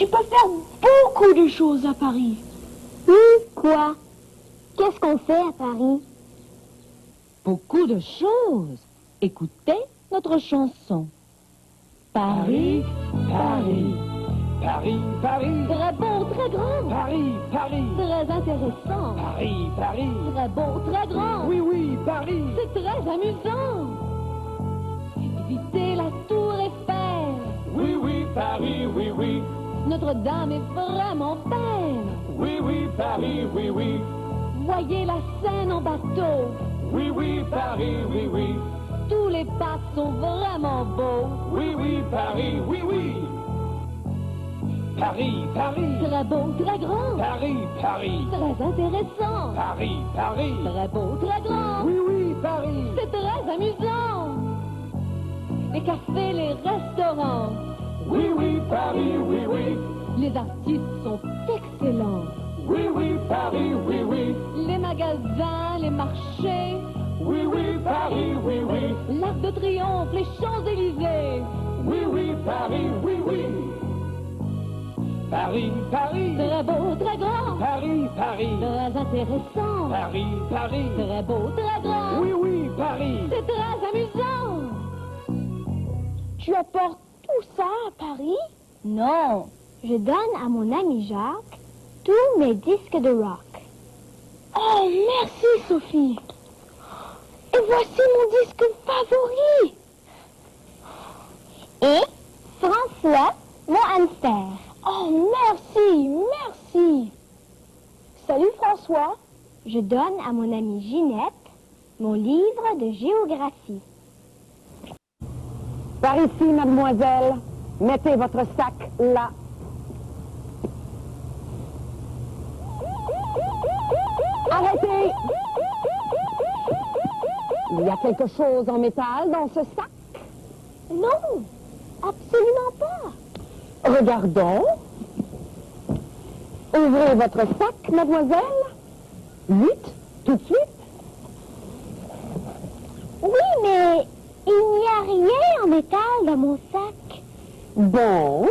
Tu peux faire beaucoup de choses à Paris. Quoi? Qu'est-ce qu'on fait à Paris? Beaucoup de choses. Écoutez notre chanson. Paris, Paris, Paris, Paris, Très beau, très grand. Paris, Paris, Très intéressant. Paris, Paris, Très beau, très grand. oui, oui, Paris, C'est très amusant. Visiter la tour Eiffel. oui, oui, Paris, oui, oui, Notre-Dame est vraiment belle. oui, oui, Paris, oui, oui, Voyez la Seine en bateau. oui, oui, Paris, oui, oui, Tous les parcs sont vraiment beaux. oui, oui, Paris, oui, oui, Paris, Paris, Très beau, très grand. Paris, Paris, Très intéressant. Paris, Paris, Très beau, très grand. oui, oui, Paris, C'est très amusant. Les cafés, les restaurants. oui, oui, Paris, oui, oui, Les artistes sont excellents. oui, oui, Paris, oui, oui, Les magasins, les marchés. oui, oui, Paris, oui, oui, L'Arc de Triomphe, les Champs-Élysées. oui, oui, Paris, oui, oui, Paris, Paris, Très beau, très grand. Paris, Paris, Très intéressant. Paris, Paris, Très beau, très grand. oui, oui, Paris, C'est très amusant. Tu apportes tout ça à Paris? Non. Je donne à mon ami Jacques tous mes disques de rock. Oh, merci, Sophie. Et voici mon disque favori. Et François, mon hamster. Oh, merci, merci. Salut, François. Je donne à mon amie Ginette mon livre de géographie. Par ici, mademoiselle. Mettez votre sac là. Arrêtez! Il y a quelque chose en métal dans ce sac? Non, absolument pas. Regardons. Ouvrez votre sac, mademoiselle. Vite, tout de suite. Oui, mais il n'y a rien en métal dans mon sac. Bon.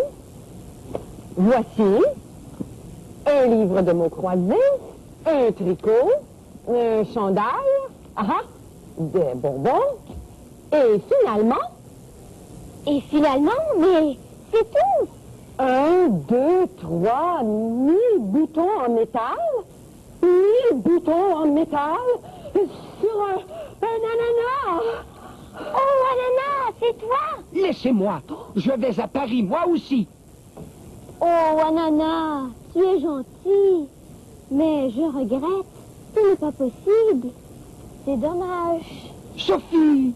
Voici un livre de mots croisés, un tricot, un chandail, des bonbons, et finalement, mais c'est tout. 1, 2, 3, 1000 boutons en métal, 1000 boutons en métal, sur un ananas. Oh, Ananas, c'est toi? laissez-moi, je vais à Paris, moi aussi, Oh, Ananas, tu es gentil. Mais je regrette, ce n'est pas possible. C'est dommage. Sophie,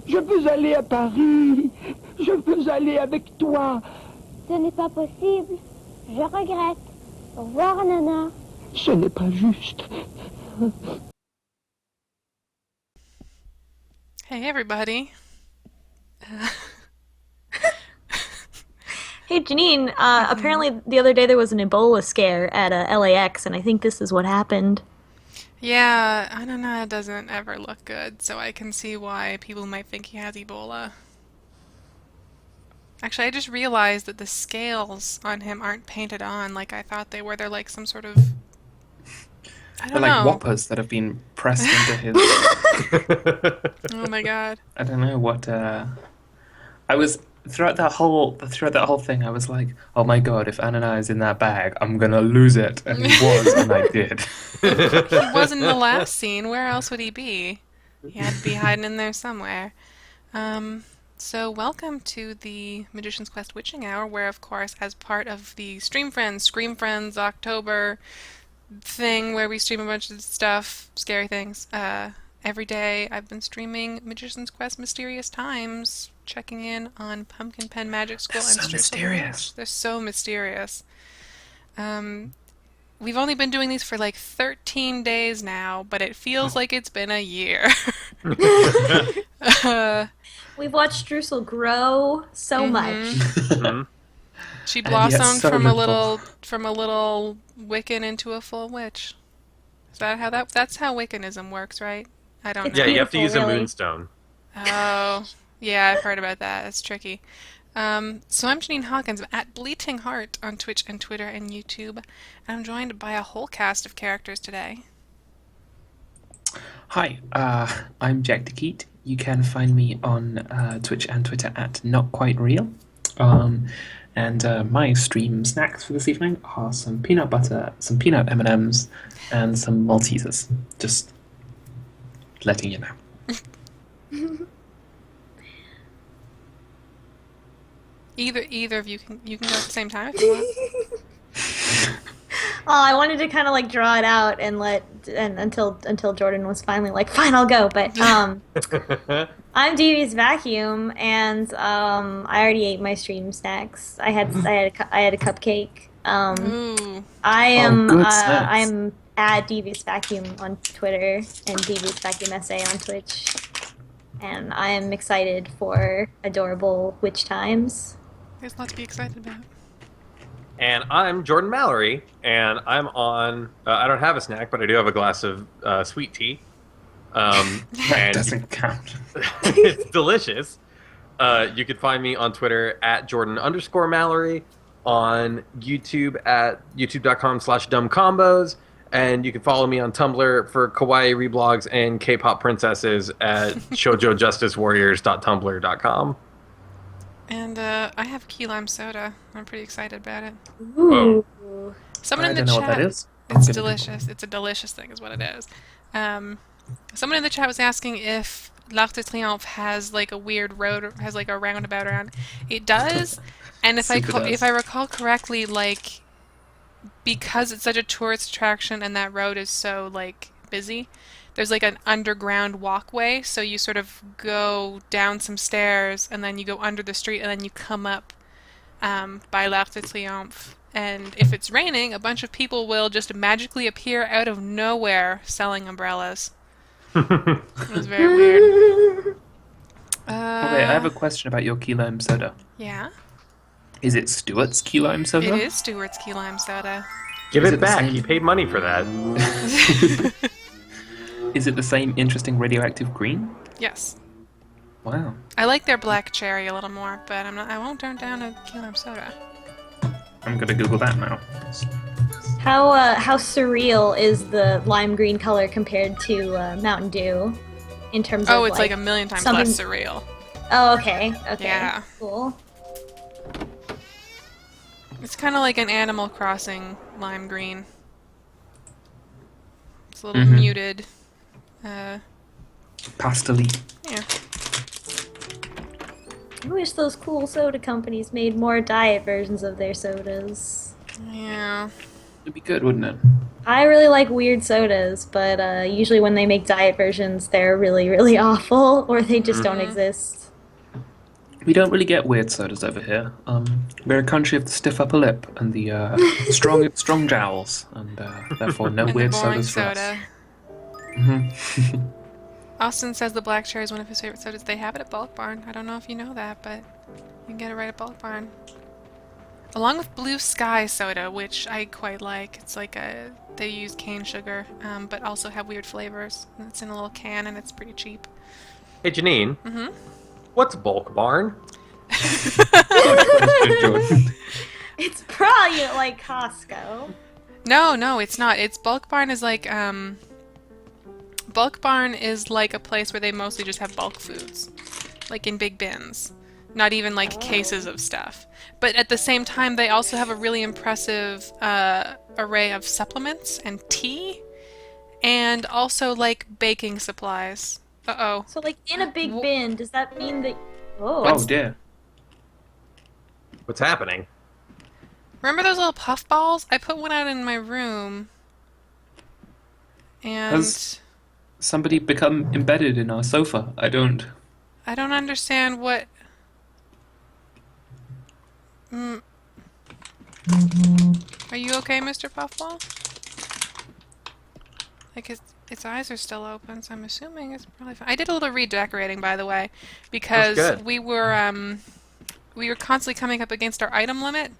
je veux aller à Paris, je veux aller avec toi, Ce n'est pas possible. Je regrette. Au revoir, Ananas. ce n'est pas juste. Hey everybody. Hey, Janine, apparently the other day there was an Ebola scare at LAX, and I think this is what happened. Yeah, I don't know, it doesn't ever look good, so I can see why people might think he has Ebola. Actually, I just realized that the scales on him aren't painted on like I thought they were. They're like some sort of... I They're don't like know. whoppers that have been pressed into his... Oh my god. I don't know what. I was throughout that whole thing. I was like, "Oh my god! If Anana is in that bag, I'm gonna lose it." And he was, and I did. He wasn't in the last scene. Where else would he be? He had to be hiding in there somewhere. So welcome to the Magician's Quest Witching Hour, where, of course, as part of the ScreamFriends October thing, where we stream a bunch of stuff, scary things, every day I've been streaming Magician's Quest Mysterious Times, checking in on Pumpkin Pen Magic School. That's so mysterious. They're so mysterious. We've only been doing these for like 13 days now, but it feels like it's been a year. We've watched Drusel grow so much. She And yet blossomed so from little. a little Wiccan into a full witch. Is that how that's how Wiccanism works, right? I don't It's know. Yeah, you have to use beautiful, a really. moonstone. Oh, yeah, I've heard about that. It's tricky. So I'm Janine Hawkins at Bleating Heart on Twitch and Twitter and YouTube, and I'm joined by a whole cast of characters today. Hi, I'm Jack DeKeat. You can find me on Twitch and Twitter at NotQuiteReal. And my stream snacks for this evening are some peanut butter, some peanut M&Ms, and some Maltesers. Just letting you know. Either of you can go at the same time if you want. Oh, I wanted to kind of like draw it out and until Jordan was finally like, fine, I'll go. But I'm DV's vacuum, and I already ate my stream snacks. I had a cupcake. I am at DV's vacuum on Twitter and DV's vacuum essay on Twitch, and I am excited for adorable witch times. There's a lot to be excited about. And I'm Jordan Mallory, and I'm on. I don't have a snack, but I do have a glass of sweet tea. That doesn't count. It's delicious. You can find me on Twitter at Jordan_Mallory, on YouTube at youtube.com/dumbcombos, and you can follow me on Tumblr for kawaii reblogs and K-pop princesses at shoujojusticewarriors.tumblr.com. And I have key lime soda. I'm pretty excited about it. Ooh. Someone I in the don't know chat. what that is. It's delicious. It's a delicious thing, is what it is. Someone in the chat was asking if L'Arc de Triomphe has like a weird road, has like a roundabout around. It does, and if I recall correctly, like because it's such a tourist attraction and that road is so like busy, there's like an underground walkway, so you sort of go down some stairs and then you go under the street and then you come up by L'Arc de Triomphe. And if it's raining, a bunch of people will just magically appear out of nowhere selling umbrellas. It was very weird. Okay, I have a question about your key lime soda. Yeah? Is it Stuart's key lime soda? It is Stuart's key lime soda. Give Is it it the back. same? You paid money for that. Is it the same interesting radioactive green? Yes. Wow. I like their black cherry a little more, but I won't turn down a key lime soda. I'm gonna Google that now. How surreal is the lime green color compared to Mountain Dew in terms of it's like a million times something... less surreal. Oh, okay. Okay. Yeah. Cool. It's kind of like an Animal Crossing lime green. It's a little muted. Pastel-y. Yeah. I wish those cool soda companies made more diet versions of their sodas. Yeah. It'd be good, wouldn't it? I really like weird sodas, but usually when they make diet versions, they're really, really awful, or they just don't exist. We don't really get weird sodas over here. We're a country of the stiff upper lip and the strong jowls, and therefore no And weird the boring sodas soda. for us. Austin says the black cherry is one of his favorite sodas. They have it at Bulk Barn. I don't know if you know that, but you can get it right at Bulk Barn. Along with Blue Sky soda, which I quite like. It's like they use cane sugar, but also have weird flavors. And it's in a little can and it's pretty cheap. Hey, Janine. Mm-hmm. What's Bulk Barn? It's probably like Costco. No, it's not. It's Bulk Barn is like Bulk Barn is like a place where they mostly just have bulk foods, like in big bins, not even like cases of stuff. But at the same time, they also have a really impressive array of supplements and tea, and also like baking supplies. Uh-oh. So like in a big bin, does that mean that... Oh dear. What's happening? Remember those little puff balls? I put one out in my room. And... Has somebody become embedded in our sofa? I don't understand what... Are you okay, Mr. Puffball? Like its eyes are still open, so I'm assuming it's probably fine. I did a little redecorating, by the way, because we were constantly coming up against our item limit.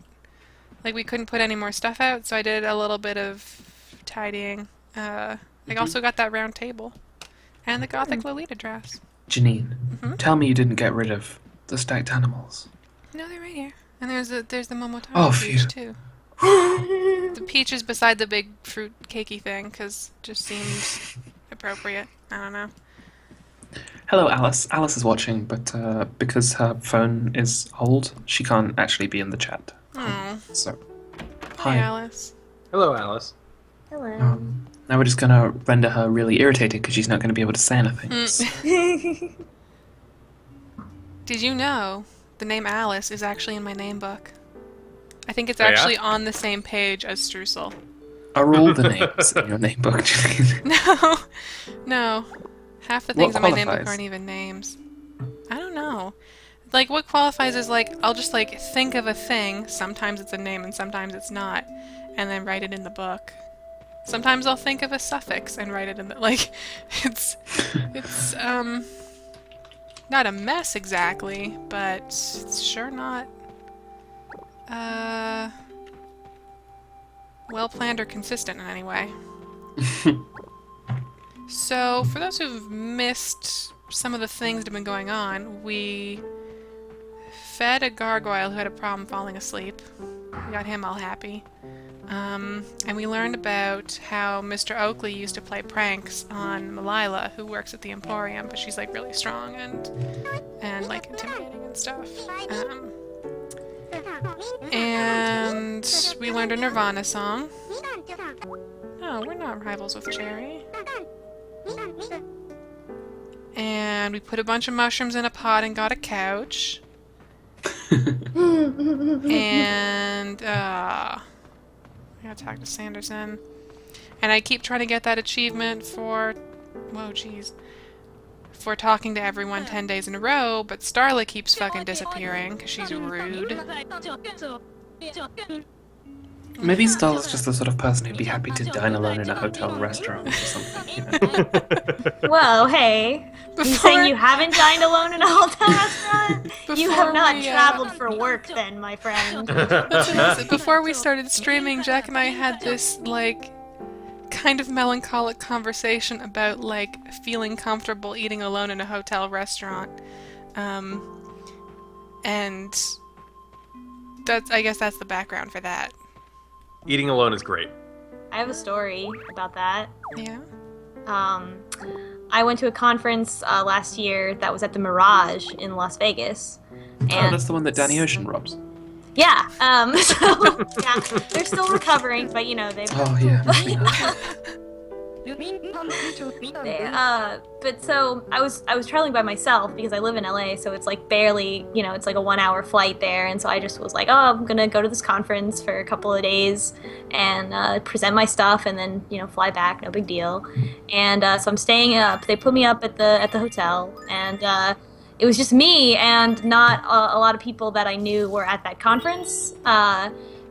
Like we couldn't put any more stuff out, so I did a little bit of tidying. I also got that round table and the Gothic Lolita dress. Janine, tell me you didn't get rid of the stacked animals. No, they're right here. And there's the Momotaro phew. peach too. The peach is beside the big fruit cakey thing because it just seems appropriate. I don't know. Hello, Alice. Alice is watching, but because her phone is old, she can't actually be in the chat. Oh. So, Hi, hi. Alice. Hello, Alice. Hello. Now we're just gonna render her really irritated because she's not gonna be able to say anything. Did you know the name Alice is actually in my name book? I think it's Oh, yeah? actually on the same page as Streusel. Are all the names in your name book, Janine? No, no. Half the things What in my name book qualifies? aren't even names. I don't know. Like, what qualifies is, like, I'll just, like, think of a thing. Sometimes it's a name and sometimes it's not. And then write it in the book. Sometimes I'll think of a suffix and write it in the... Like, it's not a mess exactly, but it's sure not, well-planned or consistent in any way. So, for those who've missed some of the things that have been going on, we fed a gargoyle who had a problem falling asleep. We got him all happy. And we learned about how Mr. Oakley used to play pranks on Malila, who works at the Emporium, but she's, like, really strong and like, intimidating and stuff. And we learned a Nirvana song. No, we're not rivals with Cherry. And we put a bunch of mushrooms in a pot and got a couch. And, I gotta talk to Sanderson. And I keep trying to get that achievement for... Whoa, jeez. For talking to everyone 10 days in a row, but Starla keeps fucking disappearing, because she's rude. Maybe Starla's just the sort of person who'd be happy to dine alone in a hotel restaurant or something, you know? Well, hey. You saying you haven't dined alone in a hotel restaurant? You have not traveled for work then, my friend. Before we started streaming, Jack and I had this, like, kind of melancholic conversation about, like, feeling comfortable eating alone in a hotel restaurant. And I guess that's the background for that. Eating alone is great. I have a story about that. Yeah? I went to a conference last year that was at the Mirage in Las Vegas. And Oh, that's the one that Danny Ocean robs. yeah, so, yeah, they're still recovering, but, you know, they've... Oh, yeah. But so I was traveling by myself because I live in LA, so it's like barely, you know, it's like a 1-hour flight there, and so I just was like, oh, I'm gonna go to this conference for a couple of days and present my stuff, and then, you know, fly back, no big deal. And so I'm staying up. They put me up at the hotel, and it was just me and not a lot of people that I knew were at that conference.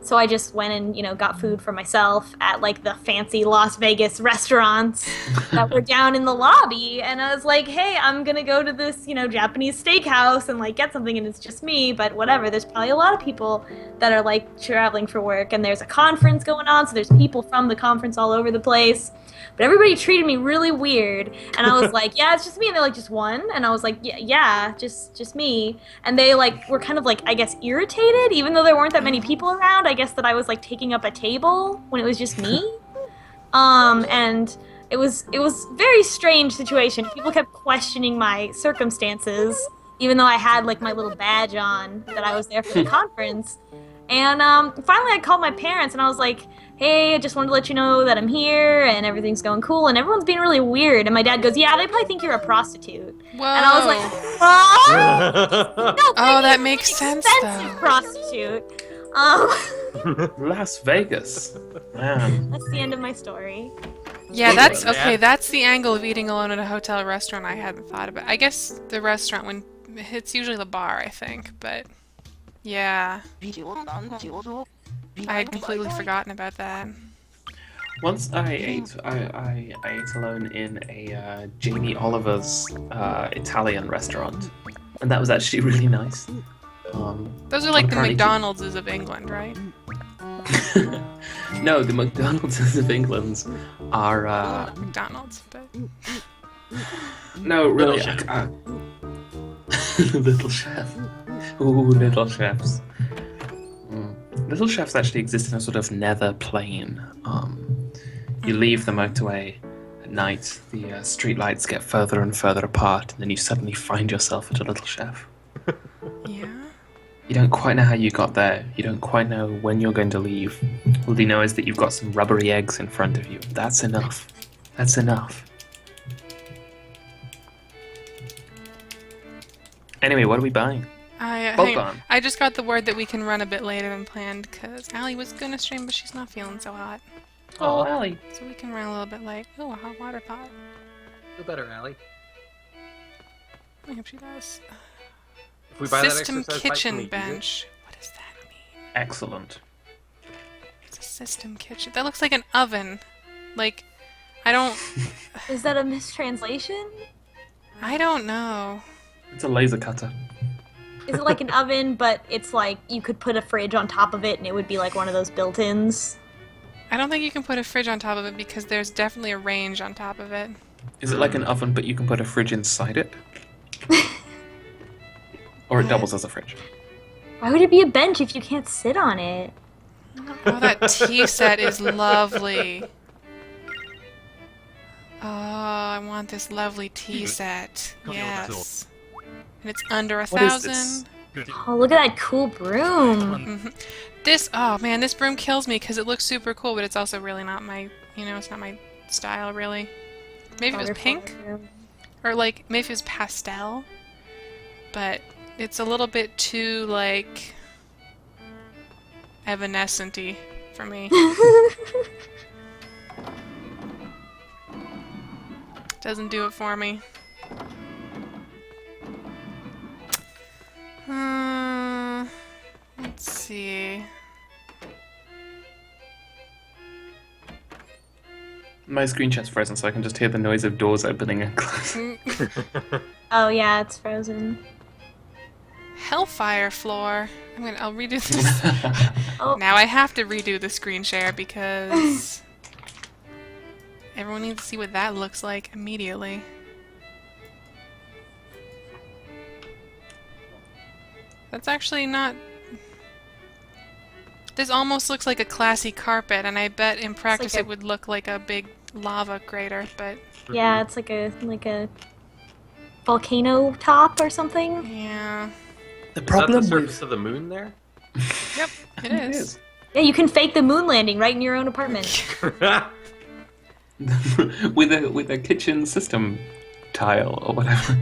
So I just went and, you know, got food for myself at, like, the fancy Las Vegas restaurants that were down in the lobby. And I was like, hey, I'm going to go to this, you know, Japanese steakhouse and, like, get something. And it's just me. But whatever. There's probably a lot of people that are, like, traveling for work. And there's a conference going on. So there's people from the conference all over the place. But everybody treated me really weird. And I was like, yeah, it's just me. And they're like, just one? And I was like, yeah, just me. And they, like, were kind of, like, I guess, irritated, even though there weren't that many people around. I guess that I was, like, taking up a table when it was just me. And it was a very strange situation. People kept questioning my circumstances, even though I had, like, my little badge on that I was there for the conference. And finally I called my parents and I was like, hey, I just wanted to let you know that I'm here and everything's going cool, and everyone's being really weird. And my dad goes, yeah, they probably think you're a prostitute. Whoa. And I was like, huh? No, Oh, that makes sense, expensive though. prostitute. Las Vegas. Man. That's the end of my story. Yeah, that's okay. Yeah. That's the angle of eating alone at a hotel restaurant I hadn't thought about. I guess the restaurant, when it's usually the bar, I think, but yeah, I had completely forgotten about that. Once I ate alone in a Jamie Oliver's Italian restaurant, and that was actually really nice. Those are like the apparently- McDonald's of England, right? No, the McDonald's of England are Not McDonald's, but no, really. Little Chef. Little Chef. Ooh, little chefs. Little chefs actually exist in a sort of nether plane. You leave the motorway at night, the street lights get further and further apart, and then you suddenly find yourself at a little chef. Yeah. You don't quite know how you got there. You don't quite know when you're going to leave. All you know is that you've got some rubbery eggs in front of you. That's enough. That's enough. Anyway, what are we buying? I just got the word that we can run a bit later than planned because Allie was gonna stream, but she's not feeling so hot. Oh, Allie. So we can run a little bit late. Oh, a hot water pot. Feel better, Allie. I hope she does. If we buy System that exercise bike, kitchen can we use it? bench. What does that mean? Excellent. It's a system kitchen. That looks like an oven. Like, I don't. Is that a mistranslation? I don't know. It's a laser cutter. Is it like an oven, but it's like you could put a fridge on top of it and it would be like one of those built-ins? I don't think you can put a fridge on top of it because there's definitely a range on top of it. Is it like an oven, but you can put a fridge inside it? Or it doubles as a fridge? Why would it be a bench if you can't sit on it? Oh, that tea set is lovely. Oh, I want this lovely tea set. Yes. And it's under What is this? 1,000. Oh, look at that cool broom. This, oh man, this broom kills me because it looks super cool, but it's also really not my, it's not my style, really. Maybe if it was pink? Or like, maybe if it was pastel? But it's a little bit too, like, evanescent-y for me. Doesn't do it for me. Let's see. My screen chat's frozen, so I can just hear the noise of doors opening and closing. Oh yeah, it's frozen. Hellfire floor. I'll redo this. Oh. Now I have to redo the screen share because everyone needs to see what that looks like immediately. That's actually not... This almost looks like a classy carpet, and I bet in practice it would look like a big lava crater, but... Yeah, it's like a volcano top or something. Yeah. The Is problem that the with... surface of the moon there? Yep, it is. Yeah, you can fake the moon landing right in your own apartment. with a kitchen system tile or whatever.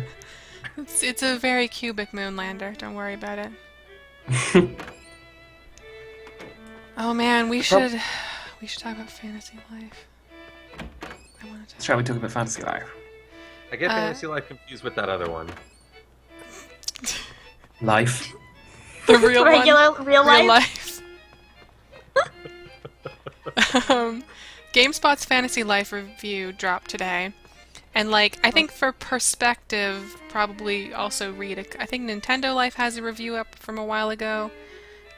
It's a very cubic moonlander. Don't worry about it. Oh man, we should talk about fantasy life. Shall we talk about fantasy life? I get Fantasy Life confused with that other one. Life. The real one. Real life. GameSpot's Fantasy Life review dropped today. And like, I think for perspective, probably also read it. I think Nintendo Life has a review up from a while ago.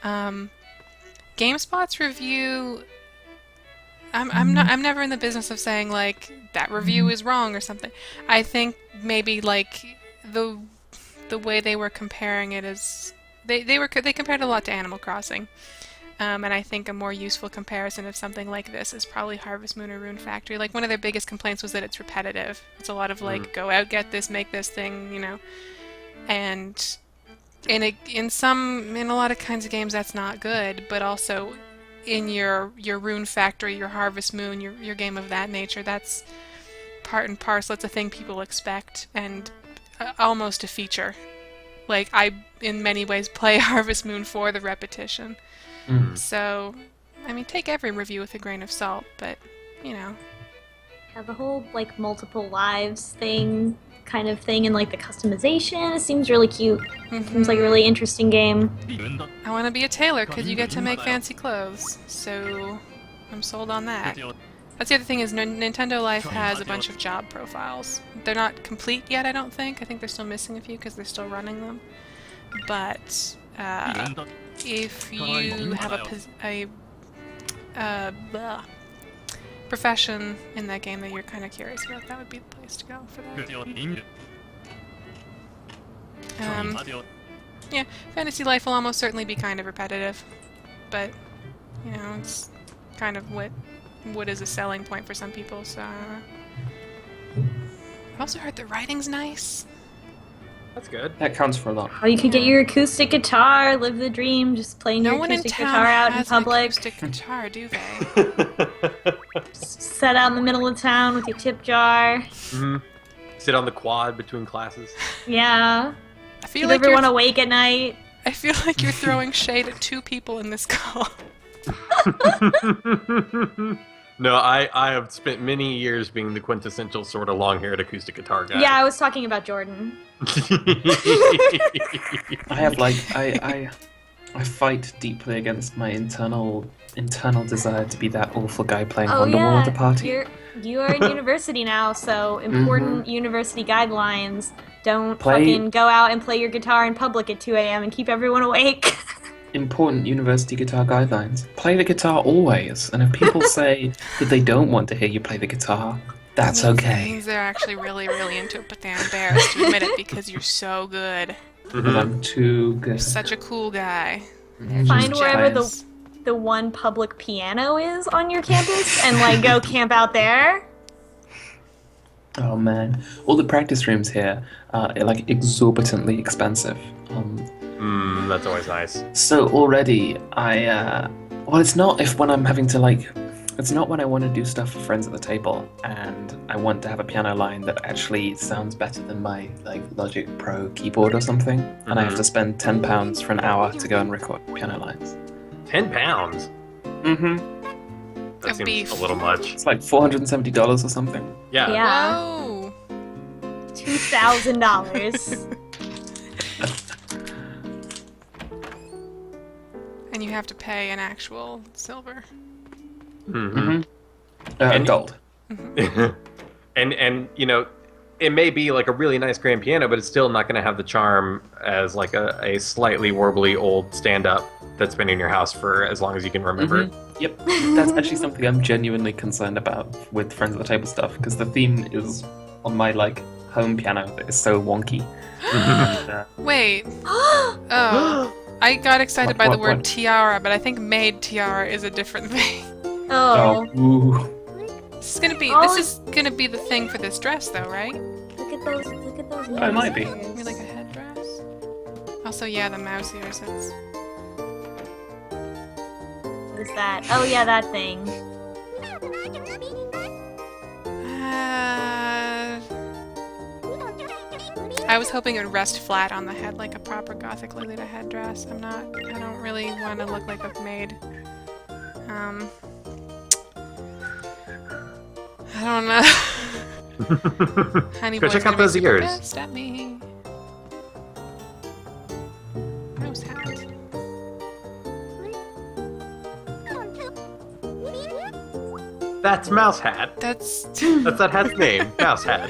GameSpot's review, I'm never in the business of saying like that review is wrong or something. I think maybe like the way they were comparing it is they compared it a lot to Animal Crossing. And I think a more useful comparison of something like this is probably Harvest Moon or Rune Factory. Like, one of their biggest complaints was that it's repetitive. It's a lot of, like, go out, get this, make this thing, And in a lot of kinds of games, that's not good. But also, in your Rune Factory, your Harvest Moon, your game of that nature, that's part and parcel. It's a thing people expect, and almost a feature. Like, I, in many ways, play Harvest Moon for the repetition. So, I mean, take every review with a grain of salt, but, Yeah, the whole, like, multiple lives thing, kind of thing, and, like, the customization, it seems really cute. Seems like a really interesting game. I want to be a tailor, because you get to make fancy clothes, so I'm sold on that. That's the other thing is Nintendo Life has a bunch of job profiles. They're not complete yet, I don't think. I think they're still missing a few, because they're still running them. But, if you have a profession in that game that you're kind of curious about, that would be the place to go for that. Yeah, fantasy life will almost certainly be kind of repetitive, but you know, it's kind of what is a selling point for some people. So I've also heard the writing's nice. That's good. That counts for a lot. Oh, you could get your acoustic guitar, live the dream, just playing No your one in acoustic town guitar out in has an public. acoustic guitar, do they? Set out in the middle of town with your tip jar. Mm-hmm. Sit on the quad between classes. Yeah. I feel Keep like everyone awake at night. I feel like you're throwing shade at two people in this call. No, I have spent many years being the quintessential sort of long-haired acoustic guitar guy. Yeah, I was talking about Jordan. I have I fight deeply against my internal desire to be that awful guy playing Wonderwall at the party. You are in university now, so important university guidelines. Don't fucking go out and play your guitar in public at 2 a.m. and keep everyone awake. Important university guitar guidelines. Play the guitar always, and if people say that they don't want to hear you play the guitar, that's It okay. means they're actually really, really into it, but they're embarrassed to admit it because you're so good. But I'm too good. You're such a cool guy. Find wherever the one public piano is on your campus and like go camp out there. Oh man, all the practice rooms here are like exorbitantly expensive. That's always nice. So already well, it's not when I'm having to it's not when I want to do stuff for friends at the table and I want to have a piano line that actually sounds better than my Logic Pro keyboard or something, and I have to spend £10 for an hour to go and record piano lines. £10? Mm-hmm. That seems a little much. It's like $470 or something. Yeah. Whoa! $2,000. And you have to pay an actual silver. Mm-hmm. And gold. and you know, it may be like a really nice grand piano, but it's still not going to have the charm as like a slightly warbly old stand-up that's been in your house for as long as you can remember. Yep, that's actually something I'm genuinely concerned about with Friends at the Table stuff, because the theme is on my home piano that is so wonky. Wait. Oh. I got excited by the word What? tiara, but I think maid tiara is a different thing. Oh. Ooh. This is gonna be the thing for this dress, though, right? Look at those. Oh, it might be. Maybe like a headdress. Also, yeah, the mouse ears. It's... What is that? Oh yeah, that thing. I was hoping it would rest flat on the head like a proper Gothic Lolita headdress. I don't really want to look like a maid. I don't know. Honey Go boy's check gonna out be those super ears. pissed at me. Mouse hat. That's Mouse Hat. That's that hat's name, Mouse Hat.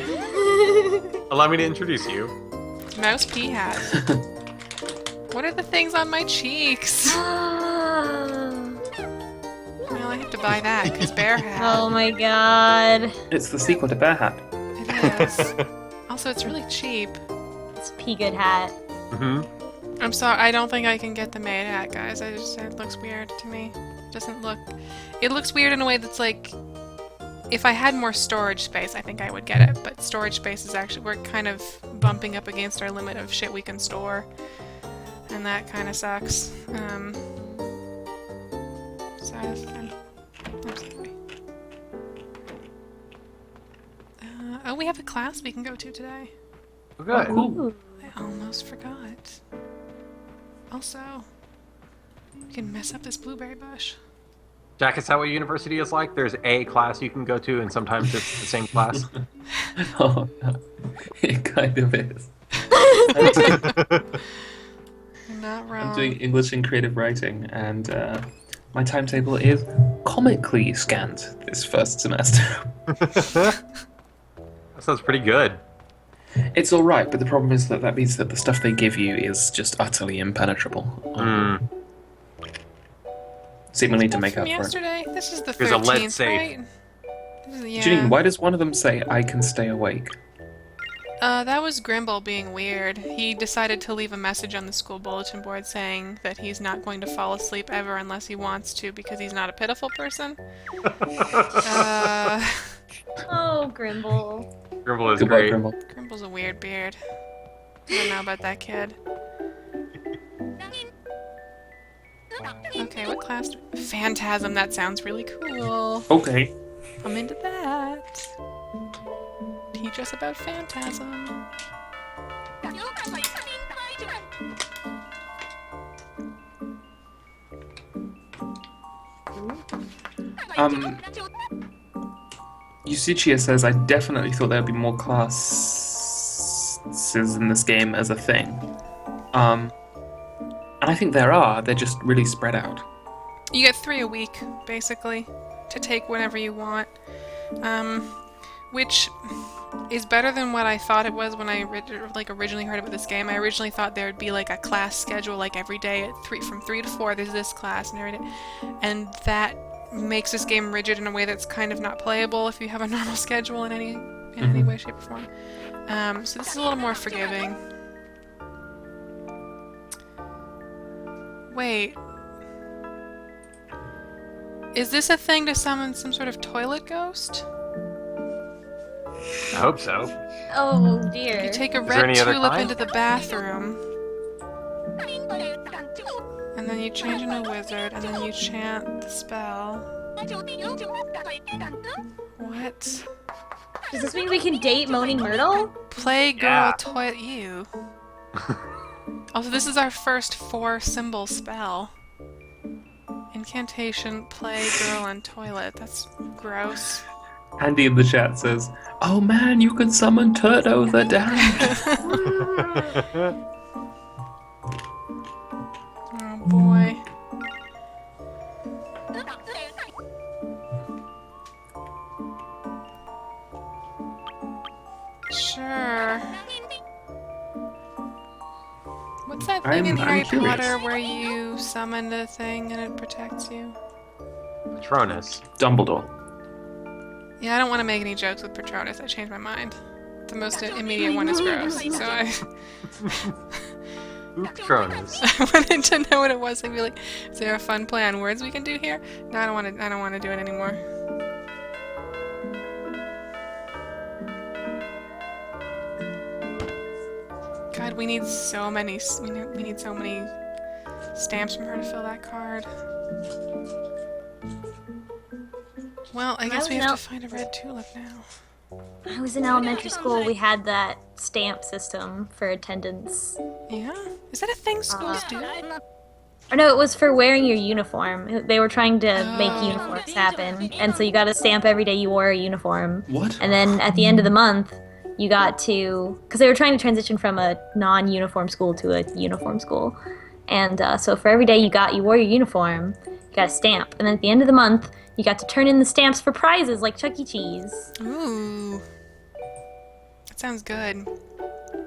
Allow me to introduce you. Mouse pea hat. What are the things on my cheeks? Well, I have to buy that because Bear Hat. Oh my god. It's the sequel to Bear Hat. It is. Also, it's really cheap. It's a pea good hat. Mm-hmm. I'm sorry, I don't think I can get the maid hat, guys. It looks weird to me. It looks weird in a way that's like, if I had more storage space, I think I would get it, but storage space is actually, we're kind of bumping up against our limit of shit we can store, and that kind of sucks. I'm sorry. Oh, we have a class we can go to today. Good. Cool. I almost forgot. Also, we can mess up this blueberry bush. Jack, is that what university is like? There's a class you can go to, and sometimes it's the same class. Oh, no. It kind of is. You're not wrong. I'm doing English and creative writing, and my timetable is comically scant this first semester. That sounds pretty good. It's alright, but the problem is that means that the stuff they give you is just utterly impenetrable. Seemingly to make up From for it. yesterday? This is the Here's a 13th, lead safe. right? Yeah. Janine, why does one of them say, I can stay awake? That was Grimble being weird. He decided to leave a message on the school bulletin board saying that he's not going to fall asleep ever unless he wants to because he's not a pitiful person. Oh, Grimble. Grimble is Goodbye, great. Grimble. Grimble's a weird beard. I don't know about that kid. Okay, what class? Phantasm, that sounds really cool. Okay. I'm into that. Teach us about Phantasm. Yusuchia says, I definitely thought there would be more classes in this game as a thing. And I think there are, they're just really spread out. You get 3 a week, basically, to take whenever you want. Which is better than what I thought it was when I originally heard about this game. I originally thought there would be like a class schedule, like every day at from 3 to 4 there's this class and every day. And that makes this game rigid in a way that's kind of not playable if you have a normal schedule in any way, shape, or form. So this is a little more forgiving. Wait. Is this a thing to summon some sort of toilet ghost? I hope so. Oh dear. You take a Is there red any other tulip kind? into the bathroom. And then you change into a wizard, and then you chant the spell. What? Does this mean we can date Moaning Myrtle? Play girl Yeah. toilet you. Also, this is our first 4-symbol spell. Incantation, play girl and toilet. That's gross. Andy in the chat says, oh man, you can summon Turdo the Damned. Oh boy. Sure. What's that thing in I'm Harry curious. Potter where you summon the thing and it protects you? Patronus. Dumbledore. Yeah, I don't want to make any jokes with Patronus. I changed my mind. The most immediate one is gross, so I Patronus. wanted to know what it was. I'd be like, is there a fun play on words we can do here? No, I don't want to do it anymore. God, we need so many. We need so many stamps from her to fill that card. Well, I guess we have to find a red tulip now. When I was in elementary school, we had that stamp system for attendance. Yeah? Is that a thing schools do? Or no, it was for wearing your uniform. They were trying to make uniforms happen. And so you got a stamp every day you wore a uniform. What? And then at the end of the month, you got to... Because they were trying to transition from a non-uniform school to a uniform school. And so for every day you wore your uniform, you got a stamp. And then at the end of the month, you got to turn in the stamps for prizes like Chuck E. Cheese. Ooh. That sounds good.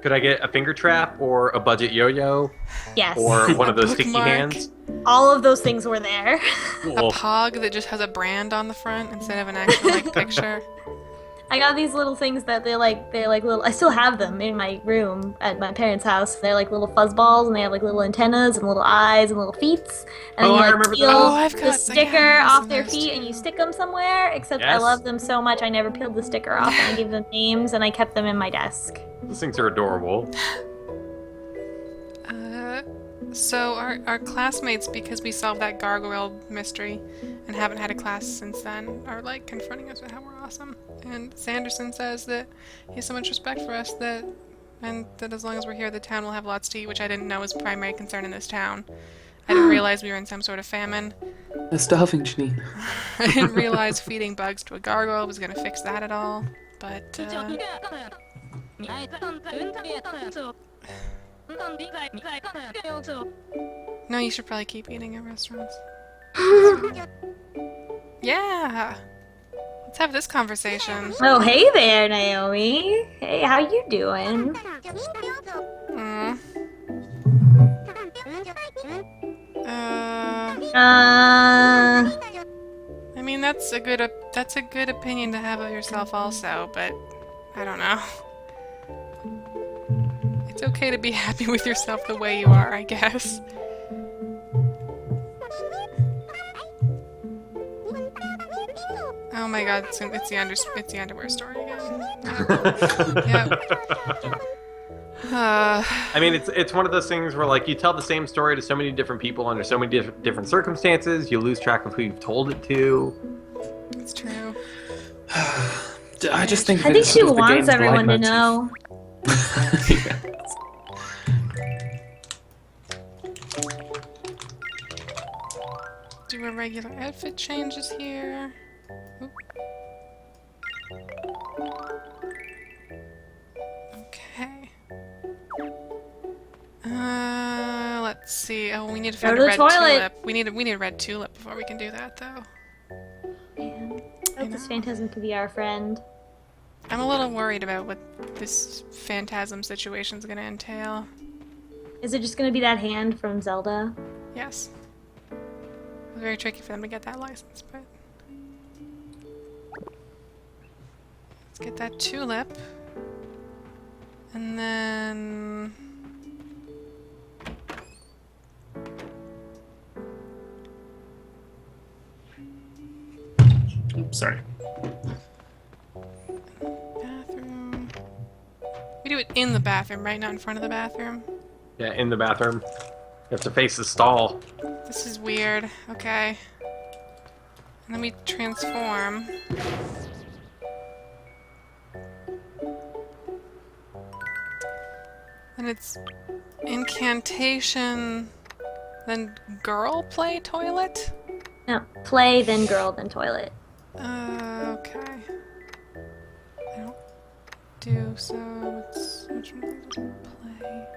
Could I get a finger trap or a budget yo-yo? Yes. Or one of those sticky Bookmark. hands? All of those things were there. A Cool. pog that just has a brand on the front instead of an actual like picture. I got these little things that they're like little. I still have them in my room at my parents' house. They're like little fuzz balls, and they have like little antennas and little eyes and little feet. And Oh, then I you remember like peel those. Oh, I've the got sticker some off of their those feet and too. you stick them somewhere. Except I Yes. love them so much, I never peeled the sticker off, and I gave them names, and I kept them in my desk. Those things are adorable. So our classmates, because we solved that gargoyle mystery and haven't had a class since then, are like confronting us with how we're awesome. And Sanderson says that he has so much respect for us that as long as we're here, the town will have lots to eat, which I didn't know was a primary concern in this town. I didn't realize we were in some sort of famine. They're starving, Janine. I didn't realize feeding bugs to a gargoyle was going to fix that at all. But no, you should probably keep eating at restaurants. Yeah! Let's have this conversation. Oh, hey there, Naomi. Hey, how you doing? Mm. I mean, that's a good opinion to have of yourself also, but I don't know. It's okay to be happy with yourself the way you are, I guess. Oh my god, it's the underwear story again. Yep. I mean, it's one of those things where, like, you tell the same story to so many different people under so many different circumstances, you lose track of who you've told it to. It's true. I just think I think she wants everyone to know. Do a regular outfit changes here. Oop. Okay. Let's see. Oh, we need to find a red tulip. We need a red tulip before we can do that, though. Man, I hope this phantasm could be our friend. I'm a little worried about what this phantasm situation's gonna entail. Is it just gonna be that hand from Zelda? Yes. It was very tricky for them to get that license, but... Let's get that tulip. And then... Oops, sorry. Bathroom. We do it in the bathroom, right? Not in front of the bathroom? Yeah, in the bathroom. You have to face the stall. This is weird. Okay. And then we transform. And it's incantation, then girl play toilet? No, play, then girl, then toilet. Okay. I don't do so. It's which one is play?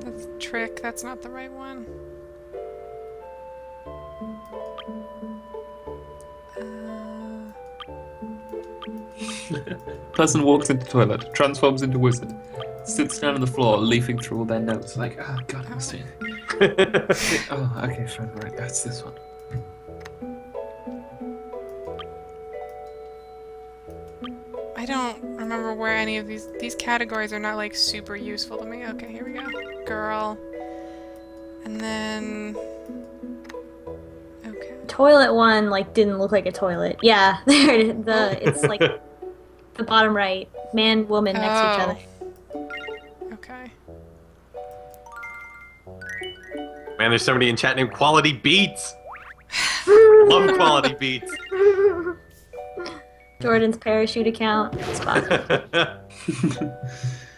That's trick. That's not the right one. Person walks into toilet, transforms into wizard, sits down on the floor, leafing through all their notes, like, oh god, I must see. Oh, okay, fine, right, that's this one. I don't remember where any of these categories are not like super useful to me. Okay, here we go. Girl. And then... Okay. Toilet one, like, didn't look like a toilet. Yeah, there it is. It's like the bottom right. Man, woman next to each other. Okay. Man, there's somebody in chat named Quality Beats. Love Quality Beats. Jordan's parachute account. Spot.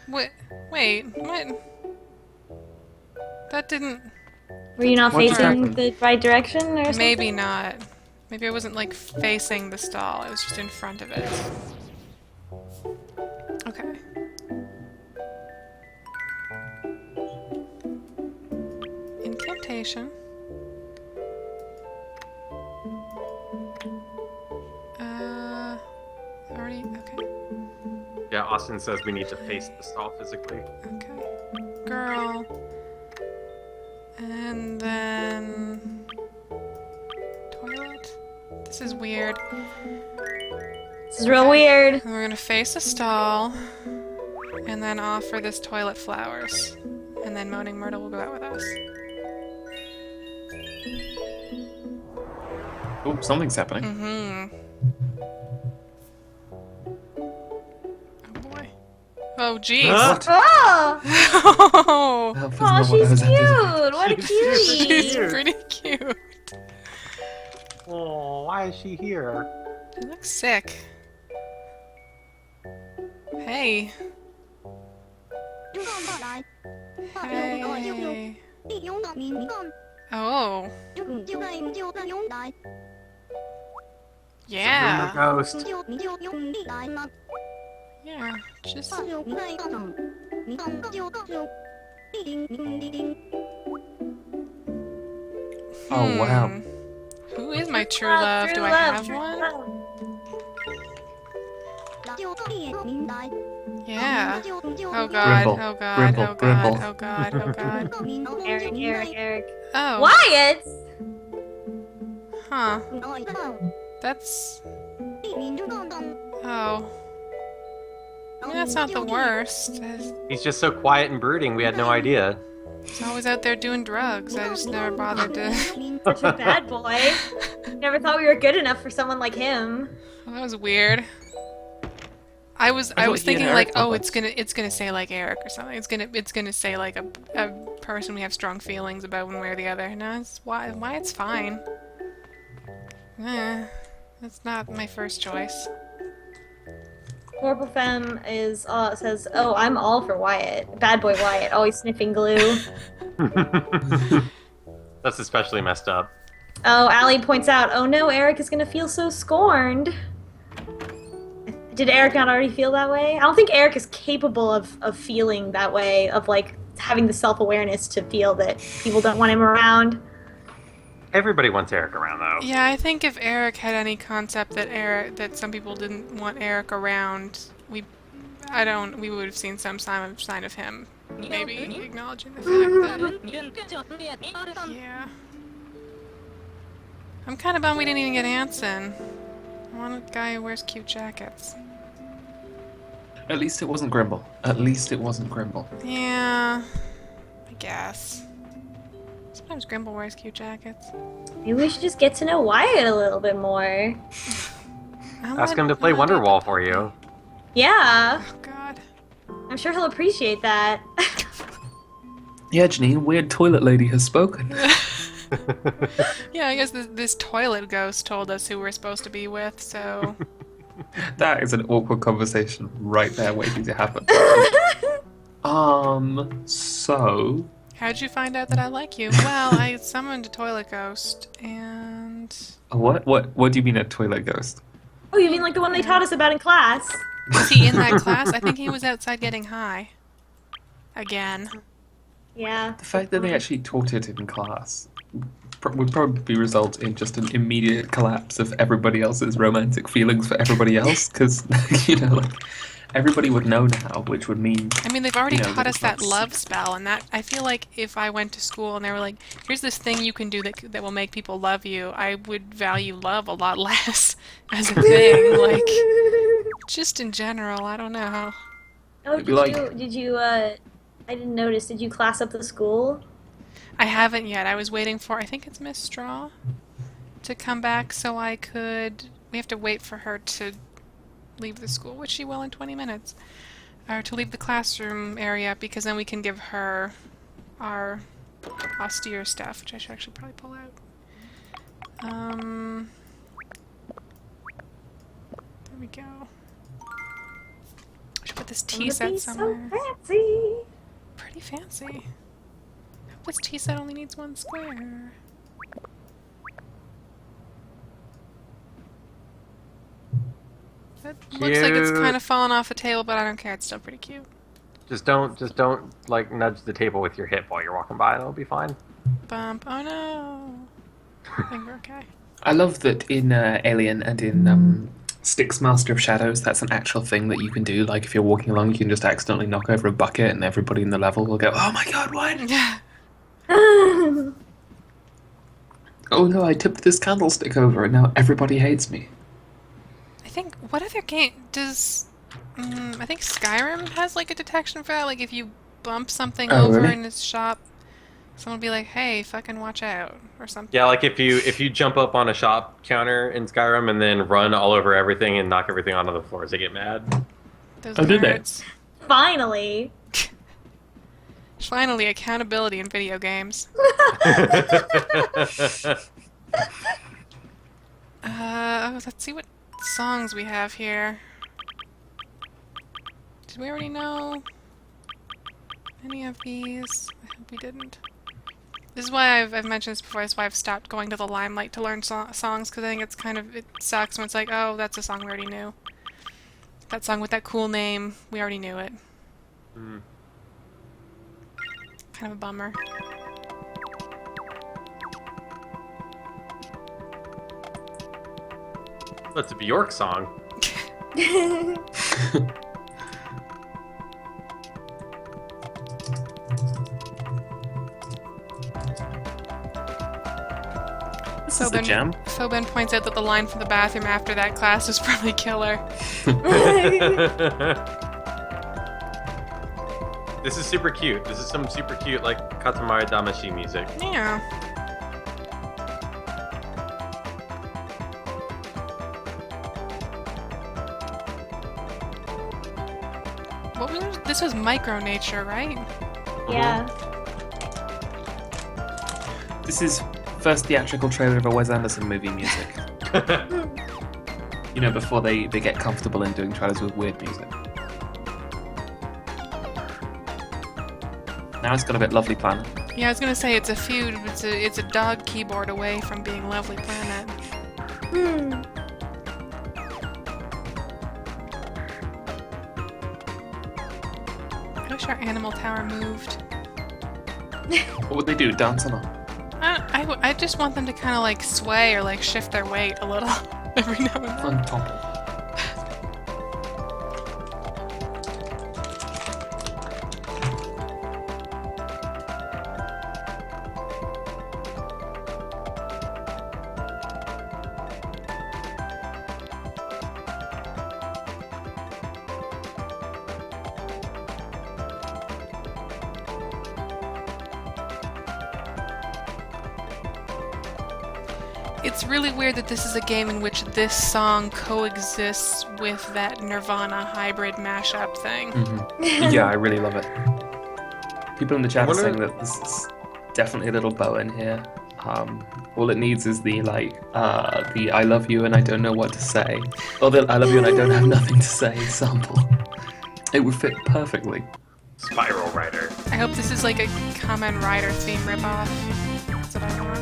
Wait, what? That didn't... Were you not facing the right direction or something? Maybe not. Maybe I wasn't, like, facing the stall. I was just in front of it. Okay. Incantation. Already? Okay. Yeah, Austin says we need to face the stall physically. Okay. Girl. And then... Toilet? This is weird. This is real weird. And we're gonna face a stall. And then offer this toilet flowers. And then Moaning Myrtle will go out with us. Oh, something's happening. Mm-hmm. Oh boy. Oh jeez. Huh? Oh! Oh! Oh, she's cute! What a cutie! She's pretty cute. Oh, why is she here? She looks sick. Hey. Hey. Oh. Yeah. Ghost. Yeah. Just. Oh, wow. Who is my true love? Do I have one? Yeah. Oh god. Brimble. Oh god. Brimble. Oh god. Brimble. Oh god. Oh god. Eric. Oh. Wyatt! Huh. That's. Oh. I mean, that's not the worst. He's just so quiet and brooding, we had no idea. He's always out there doing drugs. I just never bothered to... Such a bad boy. Never thought we were good enough for someone like him. Well, that was weird. I was thinking like, oh, it's gonna say like Eric or something. It's gonna say like a person we have strong feelings about one way or the other. No, it's why it's fine. That's not my first choice. Corporal Femme says, "Oh, I'm all for Wyatt. Bad boy Wyatt, always sniffing glue." That's especially messed up. Oh, Allie points out, "Oh no, Eric is gonna feel so scorned." Did Eric not already feel that way? I don't think Eric is capable of feeling that way, of like having the self-awareness to feel that people don't want him around. Everybody wants Eric around, though. Yeah, I think if Eric had any concept that some people didn't want Eric around, we would have seen some sign of him maybe acknowledging the fact that. Yeah. I'm kind of bummed we didn't even get Anson. I want a guy who wears cute jackets. At least it wasn't Grimble. At least it wasn't Grimble. Yeah, I guess. Sometimes Grimble wears cute jackets. Maybe we should just get to know Wyatt a little bit more. Ask him to play Wonderwall for you. Yeah. Oh, God. I'm sure he'll appreciate that. Yeah, Janine, weird toilet lady has spoken. Yeah, I guess this toilet ghost told us who we're supposed to be with, so... That is an awkward conversation right there waiting to happen. So... How'd you find out that I like you? Well, I summoned a toilet ghost, and... What do you mean a toilet ghost? Oh, you mean like the one they taught us about in class? Was he in that class? I think he was outside getting high. Again. Yeah. The fact that they actually taught it in class would probably result in just an immediate collapse of everybody else's romantic feelings for everybody else, because, you know, like, everybody would know now, which would mean... I mean, they've already taught us that love spell, and that... I feel like if I went to school and they were like, here's this thing you can do that will make people love you, I would value love a lot less as a thing, like... Just in general, I don't know. Oh, did you, I didn't notice, did you class up the school? I haven't yet. I was waiting for, I think it's Miss Straw, to come back so I could... We have to wait for her to leave the school, which she will in 20 minutes. Or to leave the classroom area, because then we can give her our austere stuff, which I should actually probably pull out. There we go. I should put this tea set somewhere. So fancy. Pretty fancy. This tea set only needs one square. That looks like it's kind of fallen off the table, but I don't care. It's still pretty cute. Just don't like nudge the table with your hip while you're walking by. It'll be fine. Bump. Oh no. I think we're okay. I love that in Alien and in Styx Master of Shadows, that's an actual thing that you can do. Like, if you're walking along, you can just accidentally knock over a bucket and everybody in the level will go, oh my god, what? Yeah. Oh no, I tipped this candlestick over and now everybody hates me. I think, what other game does... I think Skyrim has, like, a detection for that. Like, if you bump something over in its shop, someone will be like, hey, fucking watch out, or something. Yeah, like if you jump up on a shop counter in Skyrim and then run all over everything and knock everything onto the floors, they get mad. Those did they? nerds. Finally. Finally, accountability in video games. Let's see what songs we have here. Did we already know any of these? I hope we didn't. This is why I've mentioned this before. This is why I've stopped going to the Limelight to learn songs, because I think it sucks when it's like, oh, that's a song we already knew. That song with that cool name, we already knew it. Mm. Kind of a bummer. That's a Bjork song. Phobin points out that the line from the bathroom after that class was probably killer. This is super cute. This is some super cute, like, Katamari Damacy music. Yeah. What was this? Was Micro Nature, right? Yeah. This is first theatrical trailer of a Wes Anderson movie music. You know, before they get comfortable in doing trailers with weird music. Now it's got a bit Lovely Planet. Yeah, I was gonna say it's a dog keyboard away from being Lovely Planet. I wish our animal tower moved. What would they do? Dance on it? I just want them to kind of like sway or like shift their weight a little every now and then. On top. It's really weird that this is a game in which this song coexists with that Nirvana hybrid mashup thing. Mm-hmm. Yeah, I really love it. People in the chat are saying that this is definitely a little bow in here. All it needs is the the I love you and I don't know what to say, or the I love you and I don't have nothing to say sample. It would fit perfectly. Spiral Rider. I hope this is like a Kamen Rider theme ripoff. That's what I want.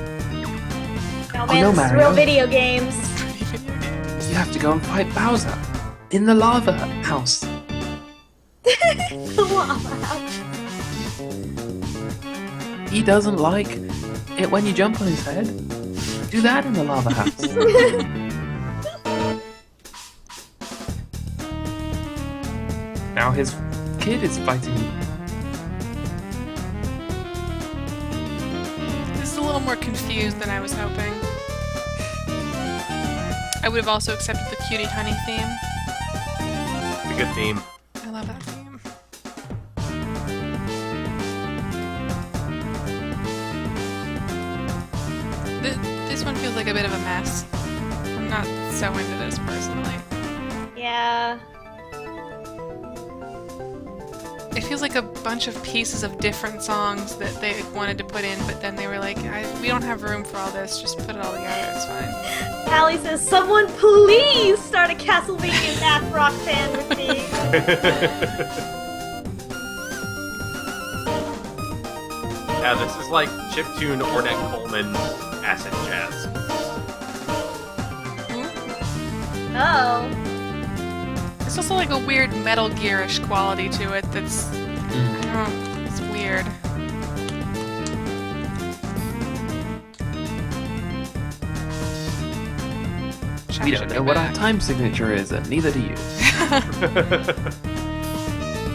Oh man, no, this is Mario. real video games. You have to go and fight Bowser in the lava house. The lava house. He doesn't like it when you jump on his head. Do that in the lava house. Now his kid is fighting. This is a little more confused than I was hoping. I would have also accepted the Cutie Honey theme. It's a good theme. I love that theme. This one feels like a bit of a mess. I'm not so into this personally. Yeah. It feels like a bunch of pieces of different songs that they wanted to put in, but then they were like, we don't have room for all this, just put it all together, it's fine. Hallie says, someone please start a Castlevania math rock band with me. Yeah, this is like chiptune Ornette Coleman acid jazz. Oh. There's also like a weird Metal Gear-ish quality to it that's, I don't know, it's weird. We don't know what our time signature is, and neither do you.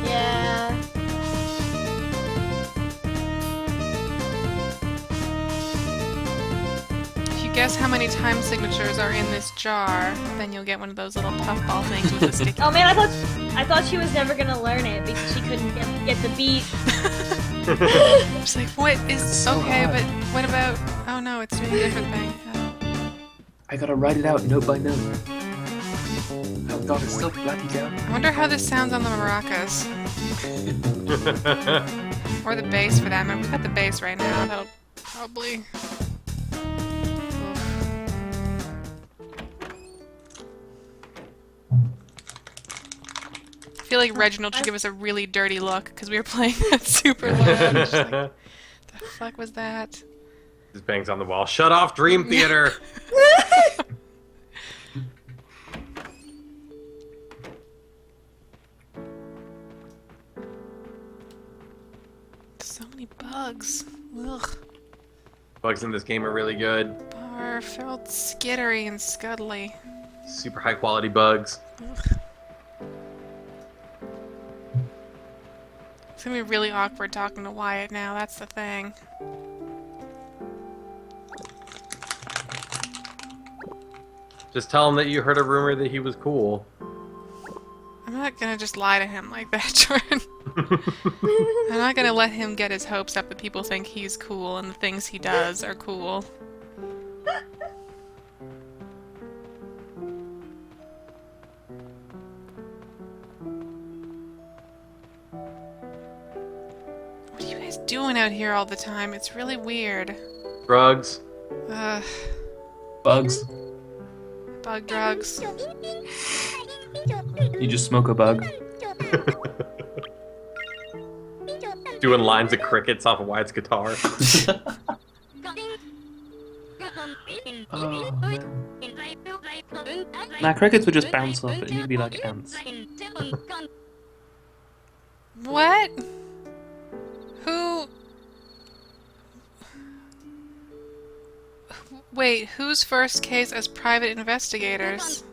Yeah. If you guess how many time signatures are in this jar, then you'll get one of those little puffball things with a sticky. Oh man, I thought she was never gonna learn it because she couldn't get the beat. Just like, what is so okay, hard. but what about? Oh no, it's doing a different thing. I gotta write it out note by note. Oh god, it's still Blackie down. I wonder how this sounds on the maracas. Or the bass for that matter. We've got the bass right now. That'll probably. I feel like Reginald should give us a really dirty look because we were playing that super loud. Just like, the fuck was that? Just bangs on the wall. Shut off Dream Theater! So many bugs. Ugh. Bugs in this game are really good. Bar felt skittery and scuddly. Super high quality bugs. Ugh. It's gonna be really awkward talking to Wyatt now, that's the thing. Just tell him that you heard a rumor that he was cool. I'm not gonna just lie to him like that, Jordan. I'm not gonna let him get his hopes up that people think he's cool and the things he does are cool. What are you guys doing out here all the time? It's really weird. Drugs. Bugs. Bug drugs. You just smoke a bug. Doing lines of crickets off of Wyatt's guitar. Oh, man. Nah, crickets would just bounce off it. You'd be like ants. What? Who? Wait, who's first case as private investigators?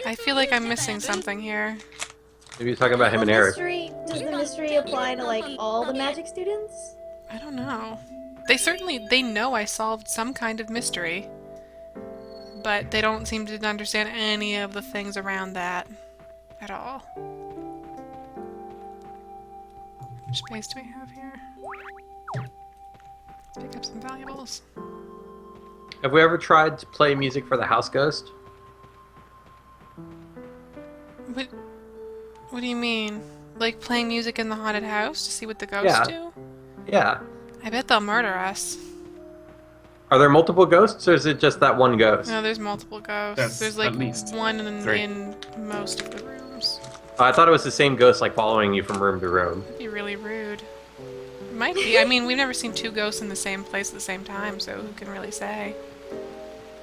I feel like I'm missing something here. Maybe you're talking about him and Eric. Does the mystery apply to like all the magic students? I don't know. They know I solved some kind of mystery. But they don't seem to understand any of the things around that at all. How much space do we have here? Let's pick up some valuables. Have we ever tried to play music for the house ghost? What do you mean? Like playing music in the haunted house to see what the ghosts do? Yeah. I bet they'll murder us. Are there multiple ghosts, or is it just that one ghost? No, there's multiple ghosts. That's There's like at least one three. in most of the rooms. I thought it was the same ghost, like following you from room to room. That'd be really rude. It might be. I mean, we've never seen two ghosts in the same place at the same time, so who can really say?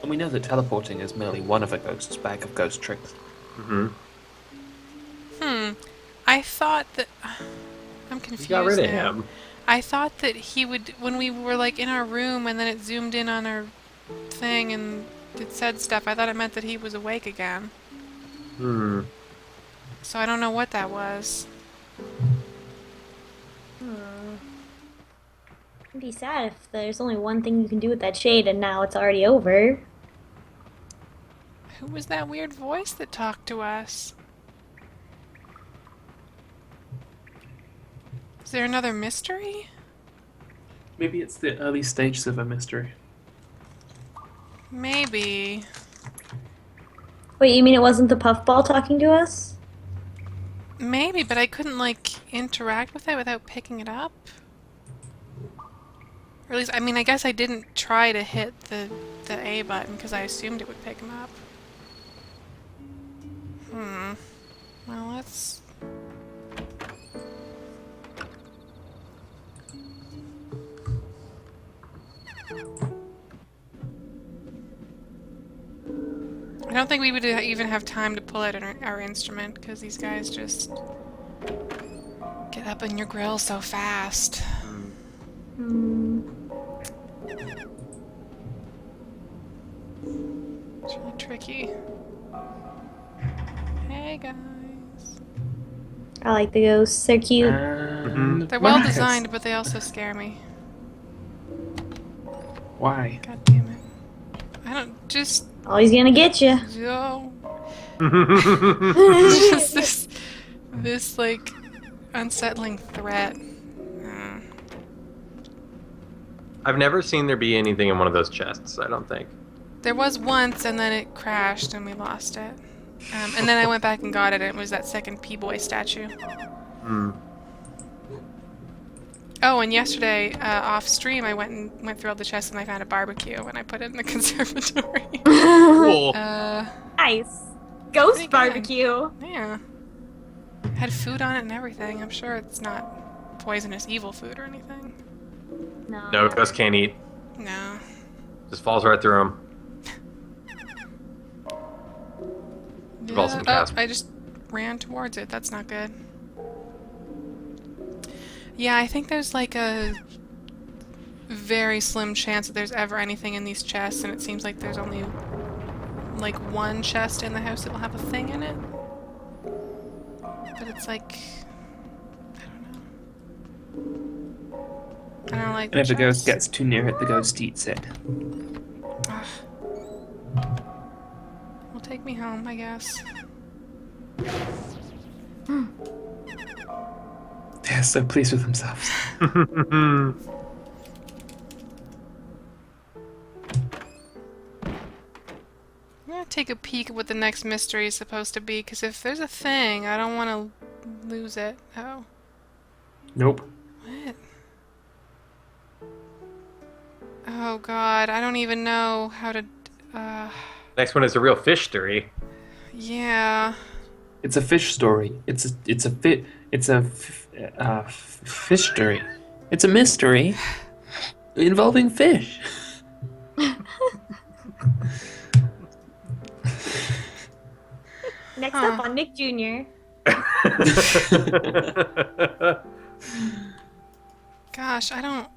And we know that teleporting is merely one of a ghost's bag of ghost tricks. Mm-hmm. I thought that... I'm confused You got rid of now. him. I thought that he would... When we were like in our room and then it zoomed in on our thing and it said stuff, I thought it meant that he was awake again. So I don't know what that was. It'd be sad if there's only one thing you can do with that shade and now it's already over. Who was that weird voice that talked to us? Is there another mystery? Maybe it's the early stages of a mystery. Maybe. Wait, you mean it wasn't the puffball talking to us? Maybe, but I couldn't, like, interact with it without picking it up. Or at least, I mean, I guess I didn't try to hit the A button because I assumed it would pick him up. Well, let's... I don't think we would even have time to pull out our instrument because these guys just get up in your grill so fast. It's really tricky. Hey guys. I like the ghosts. They're cute. They're well designed, but they also scare me. Why? God damn it. I don't just... Always gonna get you. Yo. Just this like unsettling threat. I've never seen there be anything in one of those chests, I don't think. There was once, and then it crashed, and we lost it. And then I went back and got it, and it was that second P-Boy statue. Oh, and yesterday, off stream, I went through all the chests and I found a barbecue, and I put it in the conservatory. Cool. Nice. Ghost barbecue. Yeah. Had food on it and everything. I'm sure it's not poisonous evil food or anything. No, ghosts can't eat. No. Just falls right through them. Yeah. I just ran towards it. That's not good. Yeah, I think there's like a very slim chance that there's ever anything in these chests, and it seems like there's only like one chest in the house that will have a thing in it. But it's like, I don't like. And if the ghost gets too near it, the ghost eats it. Ugh. Well, take me home, I guess. so pleased with themselves. I'm gonna take a peek at what the next mystery is supposed to be, because if there's a thing, I don't want to lose it. Oh. Nope. What? Oh god, I don't even know how to... Next one is a real fish story. Yeah. It's a fish story. It's a fish story. It's a mystery involving fish. Next up on Nick Jr. Gosh, I don't...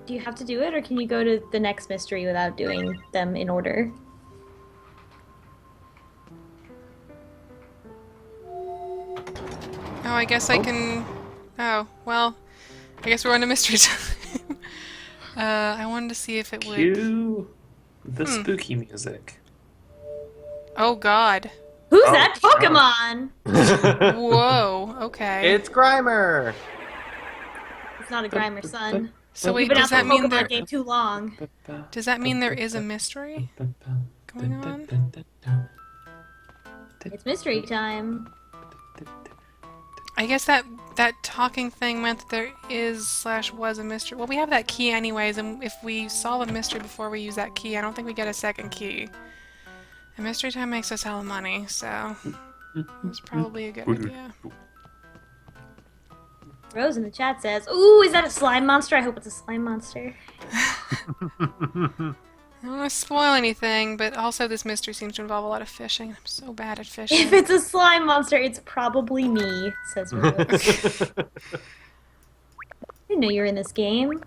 Do you have to do it, or can you go to the next mystery without doing them in order? Oh, I guess I can... Oh, well, I guess we're on to mystery time. I wanted to see if it would... Cue the spooky music. Oh god. Who's that Pokemon? Whoa, okay. It's Grimer! It's not a Grimer, son. So wait, You've been does out that the mean Pokemon there... game too long. Does that mean there is a mystery going on? It's mystery time. I guess that talking thing meant that there is/was a mystery. Well, we have that key anyways, and if we solve a mystery before we use that key, I don't think we get a second key. And mystery time makes us hella money, so it's probably a good idea. Rose in the chat says, "Ooh, is that a slime monster? I hope it's a slime monster." I don't want to spoil anything, but also this mystery seems to involve a lot of fishing. I'm so bad at fishing. If it's a slime monster, it's probably me, says Rose. I didn't know you were in this game.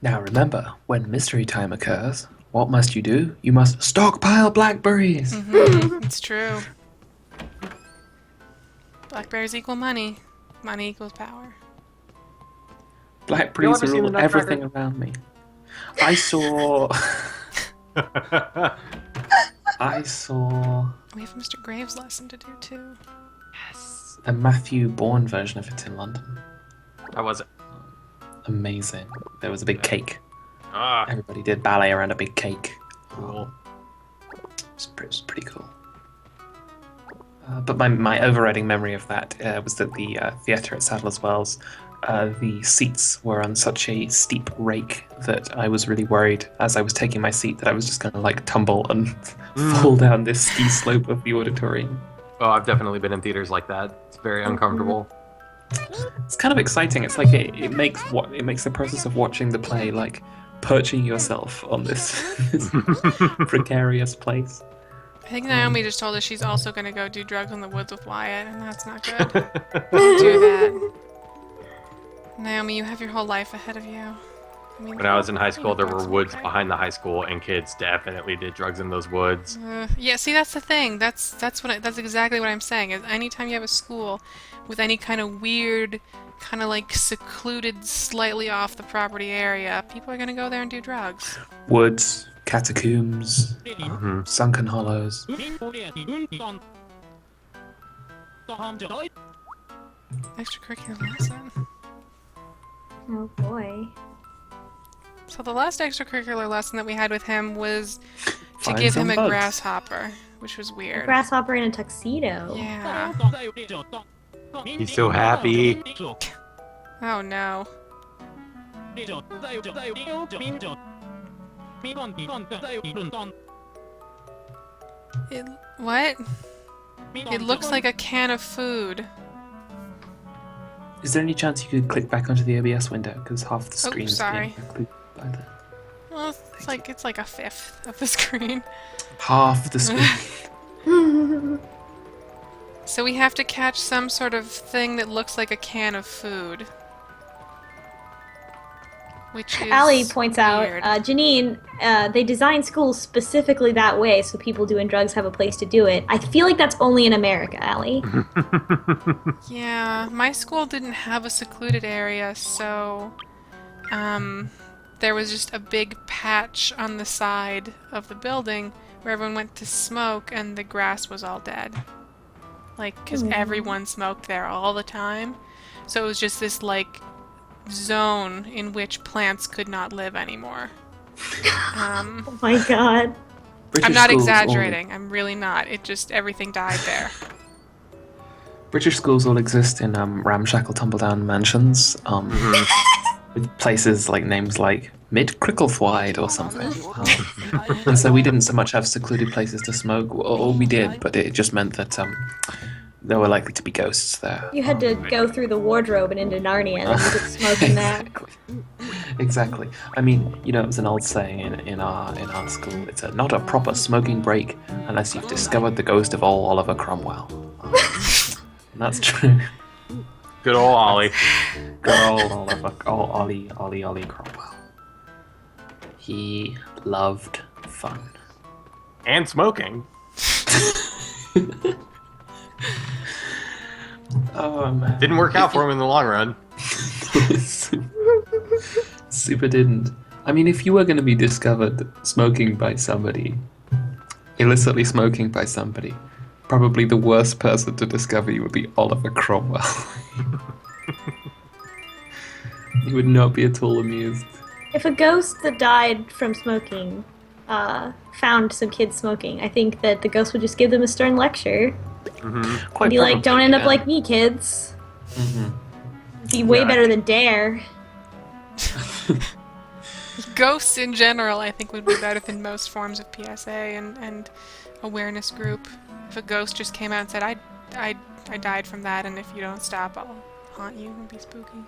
Now remember, when mystery time occurs, what must you do? You must stockpile blackberries! It's true. Blackberries equal money. Money equals power. Blackberries You ever seen rule the everything Nutcracker? around me. I saw... We have a Mr. Graves lesson to do too. a Matthew Bourne version of it in London. How was it? Amazing. There was a big cake. Ah, Everybody did ballet around a big cake. cool. It was pretty cool. But my overriding memory of that was that the theatre at Sadler's Wells, the seats were on such a steep rake that I was really worried as I was taking my seat that I was just going to like tumble and fall down this ski slope of the auditorium. Oh, I've definitely been in theaters like that. It's very uncomfortable. It's kind of exciting. It's like it makes the process of watching the play like perching yourself on this precarious place. I think Naomi just told us she's also going to go do drugs in the woods with Wyatt, and that's not good. Don't do that. Naomi, you have your whole life ahead of you. I mean, When I was in high school, there were drugs woods okay. behind the high school, and kids definitely did drugs in those woods. Yeah, see, that's the thing. That's exactly what I'm saying. Is anytime you have a school with any kind of weird, kind of like secluded, slightly off the property area, people are gonna go there and do drugs. Woods, catacombs, sunken hollows. Extracurricular lesson. Oh boy. So the last extracurricular lesson that we had with him was to Find give him some a bugs. grasshopper, which was A weird. grasshopper in a tuxedo. Yeah. He's so happy. Oh no. What? It looks like a can of food. Is there any chance you could click back onto the OBS window because half the screen is sorry. being occluded by the Well, it's like a fifth of the screen. half the screen. So we have to catch some sort of thing that looks like a can of food. Which is Allie points out, weird. Janine, they design schools specifically that way so people doing drugs have a place to do it. I feel like that's only in America, Allie. Yeah, my school didn't have a secluded area, so there was just a big patch on the side of the building where everyone went to smoke and the grass was all dead. like, because everyone smoked there all the time. So it was just this, like, zone in which plants could not live anymore. Oh my god. British I'm not schools exaggerating. I'm really not. It just, everything died there. British schools all exist in ramshackle, tumble-down mansions, with places like names like Mid Cricklethwaite or something. And so we didn't so much have secluded places to smoke, or we did, but it just meant that there were likely to be ghosts there. You had to go through the wardrobe and into Narnia, and you could smoke in there. Exactly. I mean, you know, it's an old saying in our school. It's not a proper smoking break unless you've discovered the ghost of old Oliver Cromwell. And that's true. Good old Ollie. Good old Oliver. Oh, Ollie Cromwell. He loved fun. And smoking. Oh man. Didn't work out for him in the long run. Super didn't. I mean, if you were going to be discovered smoking by somebody, illicitly smoking by somebody, probably the worst person to discover you would be Oliver Cromwell. He would not be at all amused. If a ghost that died from smoking found some kids smoking, I think that the ghost would just give them a stern lecture. Quite Be like, probably, don't end up yeah. like me, kids. Be way better than Dare. Ghosts in general, I think, would be better than most forms of PSA and awareness group. If a ghost just came out and said, I died from that, and if you don't stop, I'll haunt you and be spooky.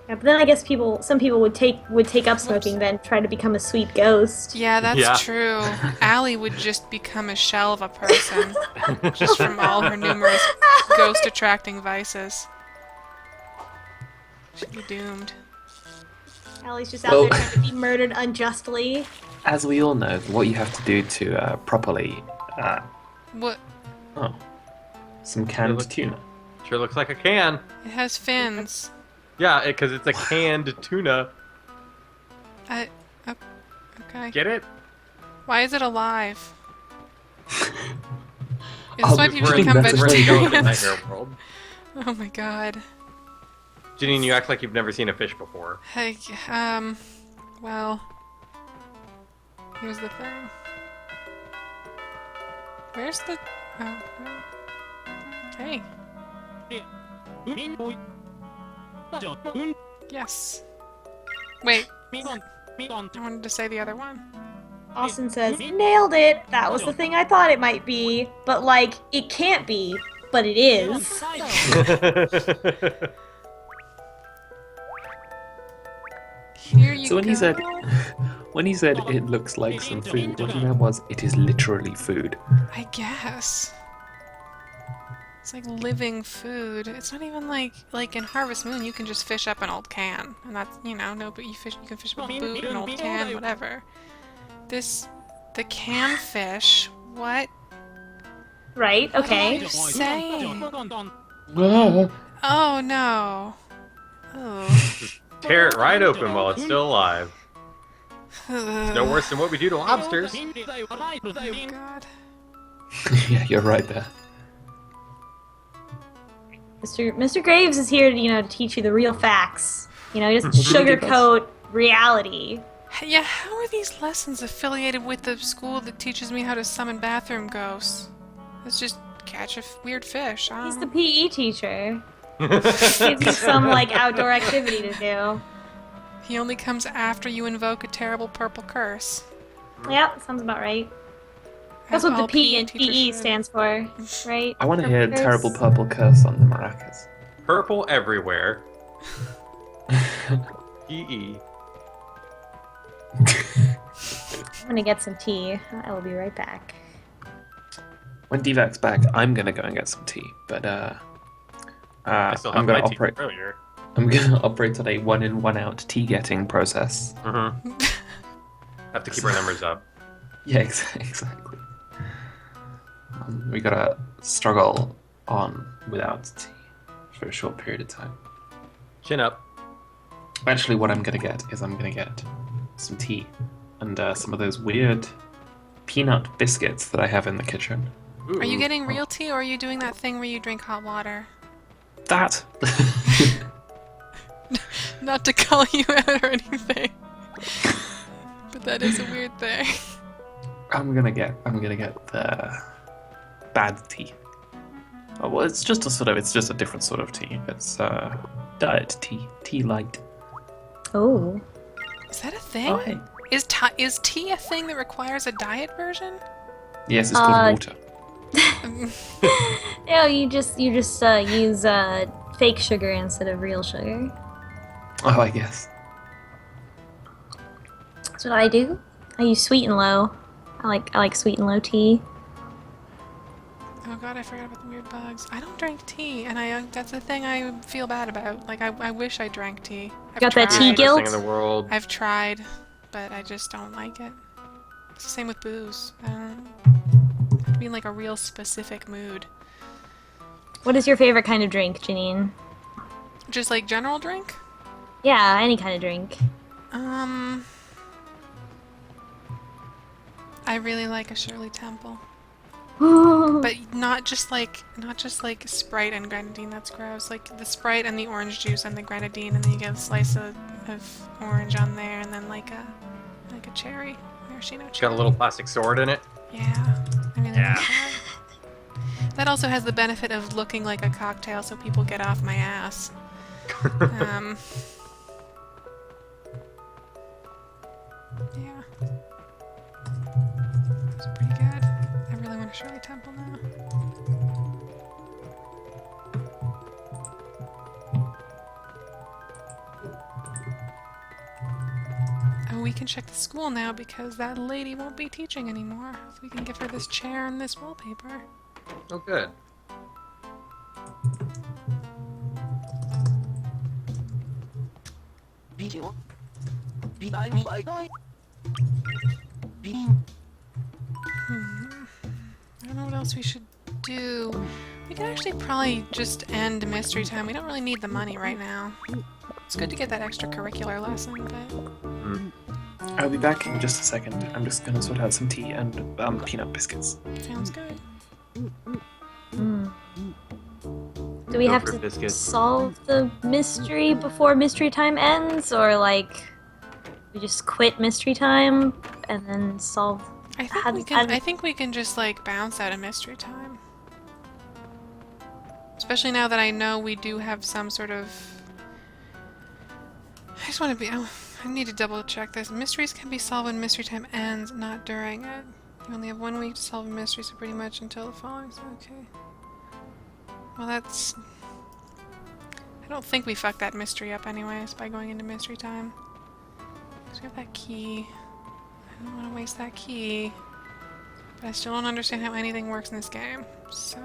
Yeah, but then I guess some people would take up smoking, then try to become a sweet ghost. Yeah, that's true. Allie would just become a shell of a person, just from all her numerous ghost-attracting vices. She'd be doomed. Allie's just out there trying to be murdered unjustly. As we all know, what you have to do to properly... What? Oh. Some canned tuna. Sure looks like a can. It has fins. Yeah, because it's a canned tuna. Okay. Get it? Why is it alive? Is Oh, this why people we're in- become that's a We're in the vegetarians? nightmare world. Oh my god. Janine, you act like you've never seen a fish before. Hey, well, here's the thing. Where's the... Oh, hey. Yes. Wait. I wanted to say the other one. Austin says, nailed it! That was the thing I thought it might be. But, like, it can't be. But it is. Here you So when go. he said it looks like some food, what he meant was it is literally food. I guess. It's like living food. It's not even like in Harvest Moon you can just fish up an old can, and that's, you know, no, but you can fish up a boot, an old can, whatever. The can fish. What? Right, okay. What are you saying? Oh no. Oh. Tear it right open while it's still alive. It's no worse than what we do to lobsters. Oh god. Yeah, you're right there. Mr. Graves is here to, to teach you the real facts. He doesn't sugarcoat reality. Yeah, how are these lessons affiliated with the school that teaches me how to summon bathroom ghosts? Let's just catch a weird fish. He's the PE teacher. Gives you some, outdoor activity to do. He only comes after you invoke a terrible purple curse. Yeah, sounds about right. That's what the P in PE stands for, right? I want to hear Purple curse. terrible purple curse on the maracas. Purple everywhere. PE. I'm gonna get some tea. I will be right back. When DVac's back, I'm gonna go and get some tea. But I still have I'm gonna my tea operate. from earlier. I'm gonna operate on a 1 in 1 out tea getting process. Have to keep our numbers up. Yeah, exactly. We gotta struggle on without tea for a short period of time. Chin up. Actually, what I'm gonna get is I'm gonna get some tea and some of those weird peanut biscuits that I have in the kitchen. Are you getting real tea, or are you doing that thing where you drink hot water? That. Not to call you out or anything, but that is a weird thing. I'm gonna get the bad tea. Oh, well, it's just a different sort of tea. It's diet tea, tea light. Oh. Is that a thing? Oh, hey. Is tea a thing that requires a diet version? Yes, it's called water. No, you just use fake sugar instead of real sugar. Oh, I guess. That's what I do. I use sweet and low. I like sweet and low tea. Oh god, I forgot about the weird bugs. I don't drink tea, and that's the thing I feel bad about. Like, I wish I drank tea. Got that tea guilt? Thing in the world. I've tried, but I just don't like it. It's the same with booze. I don't have to be in like a real specific mood. What is your favorite kind of drink, Janine? Just like general drink? Yeah, any kind of drink. I really like a Shirley Temple. But not just like Sprite and grenadine, that's gross. Like the Sprite and the orange juice and the grenadine, and then you get a slice of orange on there, and then like a cherry, maraschino cherry. Got a little plastic sword in it. Yeah, I really like that. That also has the benefit of looking like a cocktail, so people get off my ass. Yeah. It's pretty good. I really want a Shirley Temple now. Oh, we can check the school now because that lady won't be teaching anymore. So we can give her this chair and this wallpaper. Oh, good. I don't know what else we should do. We could actually probably just end Mystery Time. We don't really need the money right now. It's good to get that extracurricular lesson, but... I'll be back in just a second. I'm just gonna sort out some tea and peanut biscuits. Sounds good. Do we have to solve the mystery before Mystery Time ends, or like we just quit Mystery Time and then solve? I think we can just like bounce out of Mystery Time. Especially now that I know we do have some sort of... I just want to be... Oh, I need to double check this. Mysteries can be solved when Mystery Time ends, not during it. You only have 1 week to solve a mystery, so pretty much until the following. So okay. Well, that's... I don't think we fucked that mystery up anyways by going into Mystery Time. Because we have that key. I don't want to waste that key. But I still don't understand how anything works in this game, so...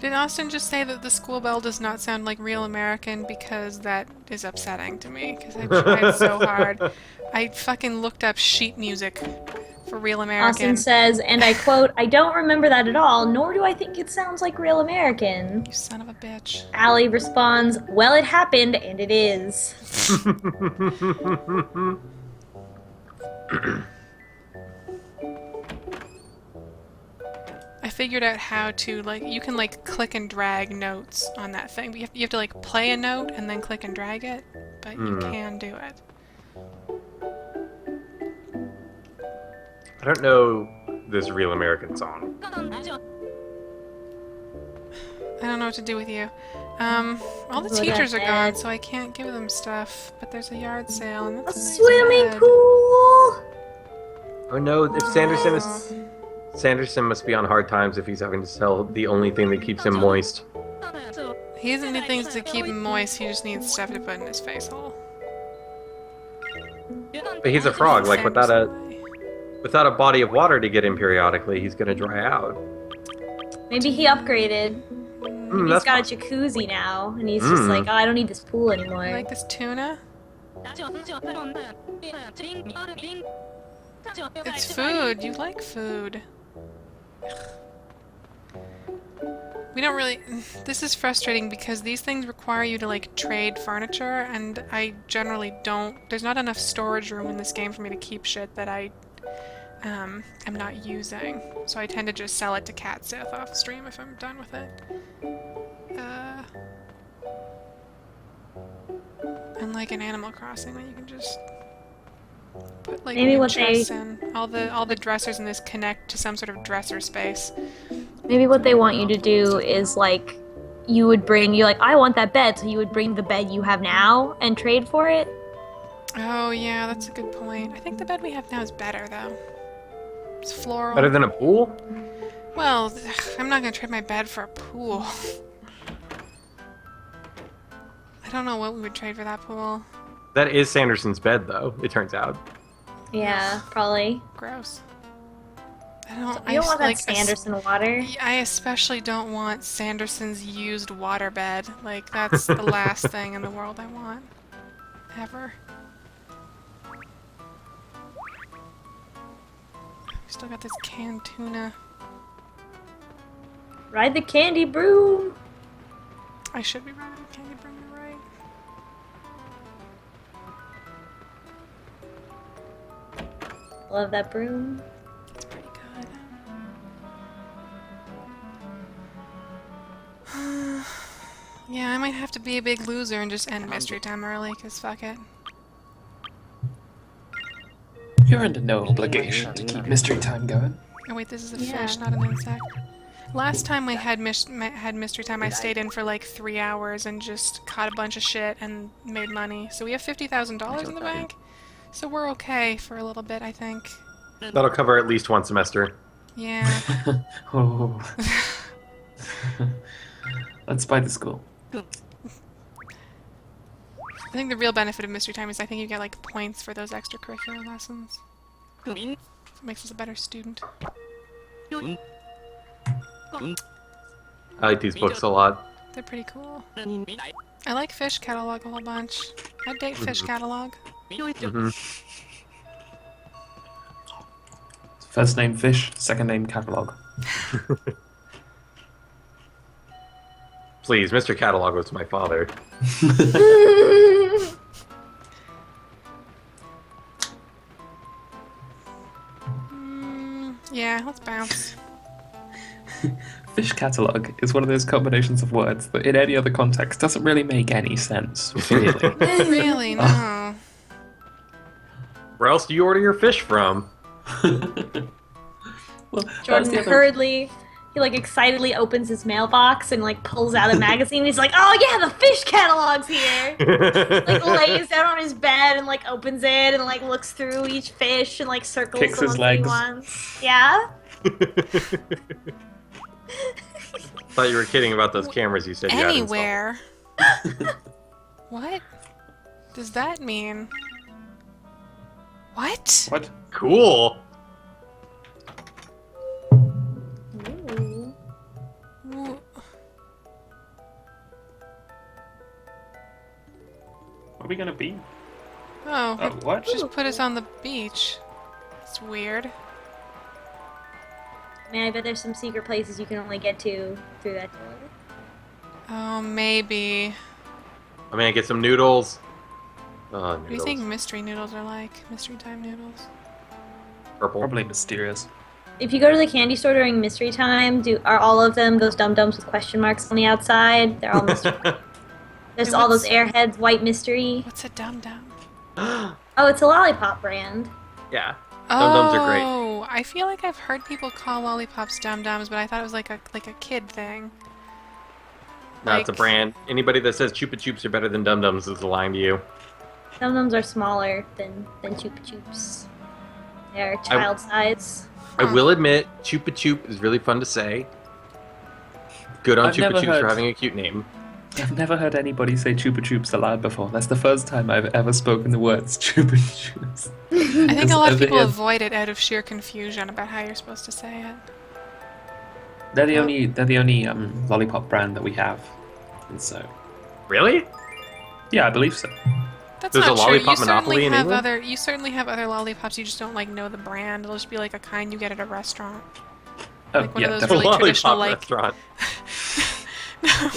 Did Austin just say that the school bell does not sound like real American? Because that is upsetting to me, because I tried so hard. I fucking looked up sheet music for real American. Austin says, and I quote, "I don't remember that at all, nor do I think it sounds like real American." You son of a bitch. Allie responds, "Well, it happened, and it is." I figured out how to, like, you can, like, click and drag notes on that thing. But you have to, like, play a note and then click and drag it. But you can do it. I don't know this real American song. I don't know what to do with you. All the teachers are gone, so I can't give them stuff. But there's a yard sale, and that's a nice swimming bed. pool! Oh no, if Sanderson must be on hard times if he's having to sell the only thing that keeps him moist. He doesn't need things to keep him moist, he just needs stuff to put in his face hole. But he's a frog, like without a body of water to get in periodically, he's gonna dry out. Maybe he upgraded. He's got a jacuzzi now, and he's just like, oh, I don't need this pool anymore. You like this tuna? It's food. You like food. We don't really... This is frustrating because these things require you to, like, trade furniture, and I generally don't... There's not enough storage room in this game for me to keep shit that I am not using. So I tend to just sell it to Cat Sith off stream if I'm done with it. Unlike in Animal Crossing, where you can just put, like, Maybe new what chests in. All the dressers in this connect to some sort of dresser space. Maybe what they want you to do is, like, you're like, I want that bed, so you would bring the bed you have now and trade for it. Oh, yeah, that's a good point. I think the bed we have now is better, though. It's floral. Better than a pool? Well, I'm not gonna trade my bed for a pool. I don't know what we would trade for that pool. That is Sanderson's bed, though, it turns out. Yeah, probably. Gross. You don't want that like, Sanderson water. I especially don't want Sanderson's used water bed. Like, that's the last thing in the world I want. Ever. We still got this canned tuna. Ride the candy broom. I should be riding the candy broom, you're right. Love that broom. It's pretty good. Yeah, I might have to be a big loser and just end Mystery Time early, because fuck it. You're under no obligation to keep Mystery Time going. Oh wait, this is a fish, not an insect. Last time I had Mystery Time, I stayed in for like 3 hours and just caught a bunch of shit and made money. So we have $50,000 in the bank, so we're okay for a little bit, I think. That'll cover at least one semester. Yeah. Oh. Let's buy the school. I think the real benefit of Mystery Time is I think you get like points for those extracurricular lessons. It makes us a better student. I like these books a lot. They're pretty cool. I like Fish Catalog a whole bunch. I'd date Fish Catalog. First name Fish, second name Catalog. Please, Mr. Catalog was my father. Yeah, let's bounce. Fish Catalog is one of those combinations of words that in any other context doesn't really make any sense, really. Really, no. Where else do you order your fish from? Well, Jordan hurriedly, he like excitedly opens his mailbox and like pulls out a magazine. He's like, "Oh yeah, the fish catalog's here!" Like lays down on his bed and like opens it and like looks through each fish and like circles Kicks the his ones he legs. wants. Yeah. Thought you were kidding about those cameras you said you had installed. Anywhere. What does that mean? What? What? Cool. Ooh. Ooh. Are we gonna be? Oh, it What? just put us on the beach. It's weird. Man, I bet there's some secret places you can only get to through that door. Oh, maybe. I'm gonna get some noodles. Oh, What do you noodles. think mystery noodles are like? Mystery time noodles? Purple. Probably mysterious. If you go to the candy store during mystery time, are all of them those dum-dums with question marks on the outside? They're all mystery. There's Wait, all those what's- Airheads white mystery. What's a dum-dum? Oh, it's a lollipop brand. Yeah. Dum-dums are great. Oh, I feel like I've heard people call lollipops dum-dums, but I thought it was like a kid thing. No, it's a brand. Anybody that says Chupa Chups are better than Dum Dums is lying to you. Dum-dums are smaller than Chupa Chups. They're child size. I will admit, Chupa Chup is really fun to say. Good on I've Chupa never Chups for heard- having a cute name. I've never heard anybody say Chupa Chups aloud before. That's the first time I've ever spoken the words Chupa Chups. I think a lot of people Yeah. avoid it out of sheer confusion about how you're supposed to say it. They're the only lollipop brand that we have, and so Really? yeah, I believe so. That's There's not a true. lollipop You monopoly certainly in have England? you certainly have other lollipops. You just don't like know the brand. It'll just be like a kind you get at a restaurant. Oh Like one yeah, of those definitely. really traditional, Lollipop like- restaurant.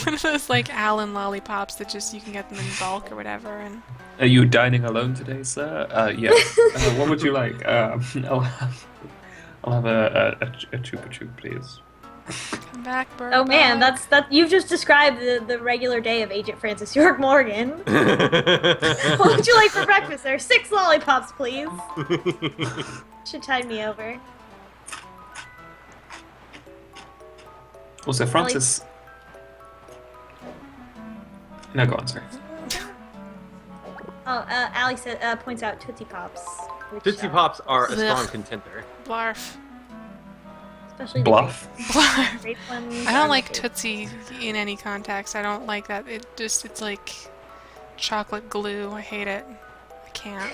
One of those like Allen lollipops that just you can get them in bulk or whatever. And Are you dining alone today, sir? Yes. What would you like? I'll have a Chupa Chup, please. come back, Bird. Oh man, that you've just described the regular day of Agent Francis York Morgan. What would you like for breakfast? There are 6 lollipops, please. Should tide me over. Also, Francis. No, go on, sorry. Oh, Allie points out Tootsie Pops. Which, Tootsie Pops are a Ugh. strong contender. Blarf. especially Bluff. Blarf. grape ones. I don't like my Tootsie in any context. I don't like that. It's like chocolate glue. I hate it. I can't.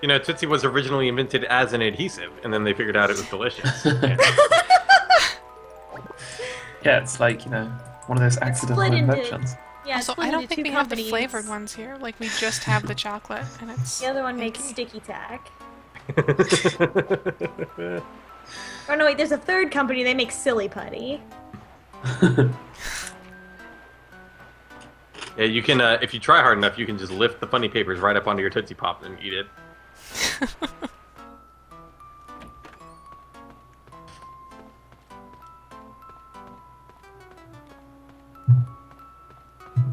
You know, Tootsie was originally invented as an adhesive, and then they figured out it was delicious. Yeah, it's like, you know, one of those accidental split into- inventions. Yeah, Also, split I don't into think two we have the companies. flavored ones here. Like, we just have the chocolate, and it's... The other one makes icky. sticky tack. Oh no, wait, there's a third company, they make silly putty. Yeah, you can, if you try hard enough, you can just lift the funny papers right up onto your Tootsie Pop and eat it.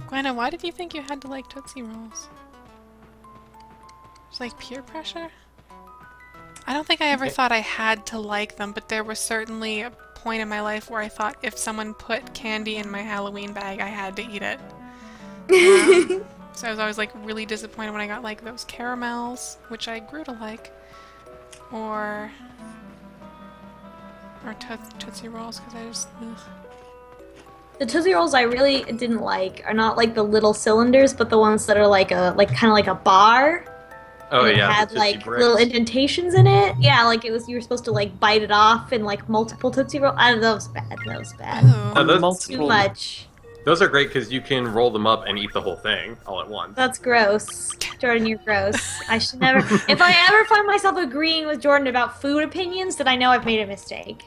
Gwenna, why did you think you had to like Tootsie Rolls? It's like peer pressure? I don't think I ever thought I had to like them, but there was certainly a point in my life where I thought if someone put candy in my Halloween bag, I had to eat it. So I was always like really disappointed when I got like those caramels, which I grew to like, or Tootsie Rolls, because I just... Ugh. The Tootsie Rolls I really didn't like are not like the little cylinders, but the ones that are like kind of like a bar. Oh, and yeah. it had the Tootsie like Bricks. little indentations in it. Yeah, like it was you were supposed to like bite it off in like multiple Tootsie Rolls. I don't know, that was bad. That was bad. Ooh. Oh, those, Too much. those are great because you can roll them up and eat the whole thing all at once. That's gross. Jordan, you're gross. I should never. If I ever find myself agreeing with Jordan about food opinions, then I know I've made a mistake.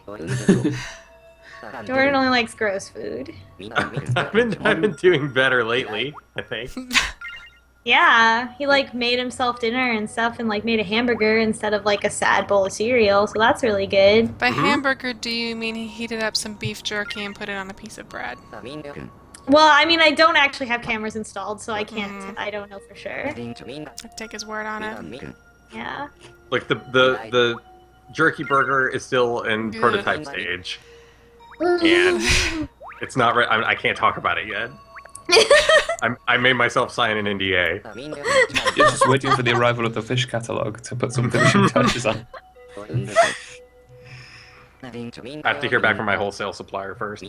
Jordan only likes gross food. I've been doing better lately, I think. Yeah, he like made himself dinner and stuff and like made a hamburger instead of like a sad bowl of cereal, so that's really good. By hamburger, do you mean he heated up some beef jerky and put it on a piece of bread? Well, I mean, I don't actually have cameras installed, so I can't, I don't know for sure. I'd take his word on it. Yeah. Like the jerky burger is still in Ugh. prototype stage, and it's not right. I can't talk about it yet. I made myself sign an NDA. You're just waiting for the arrival of the fish catalogue to put some finishing touches on. I have to hear back from my wholesale supplier first.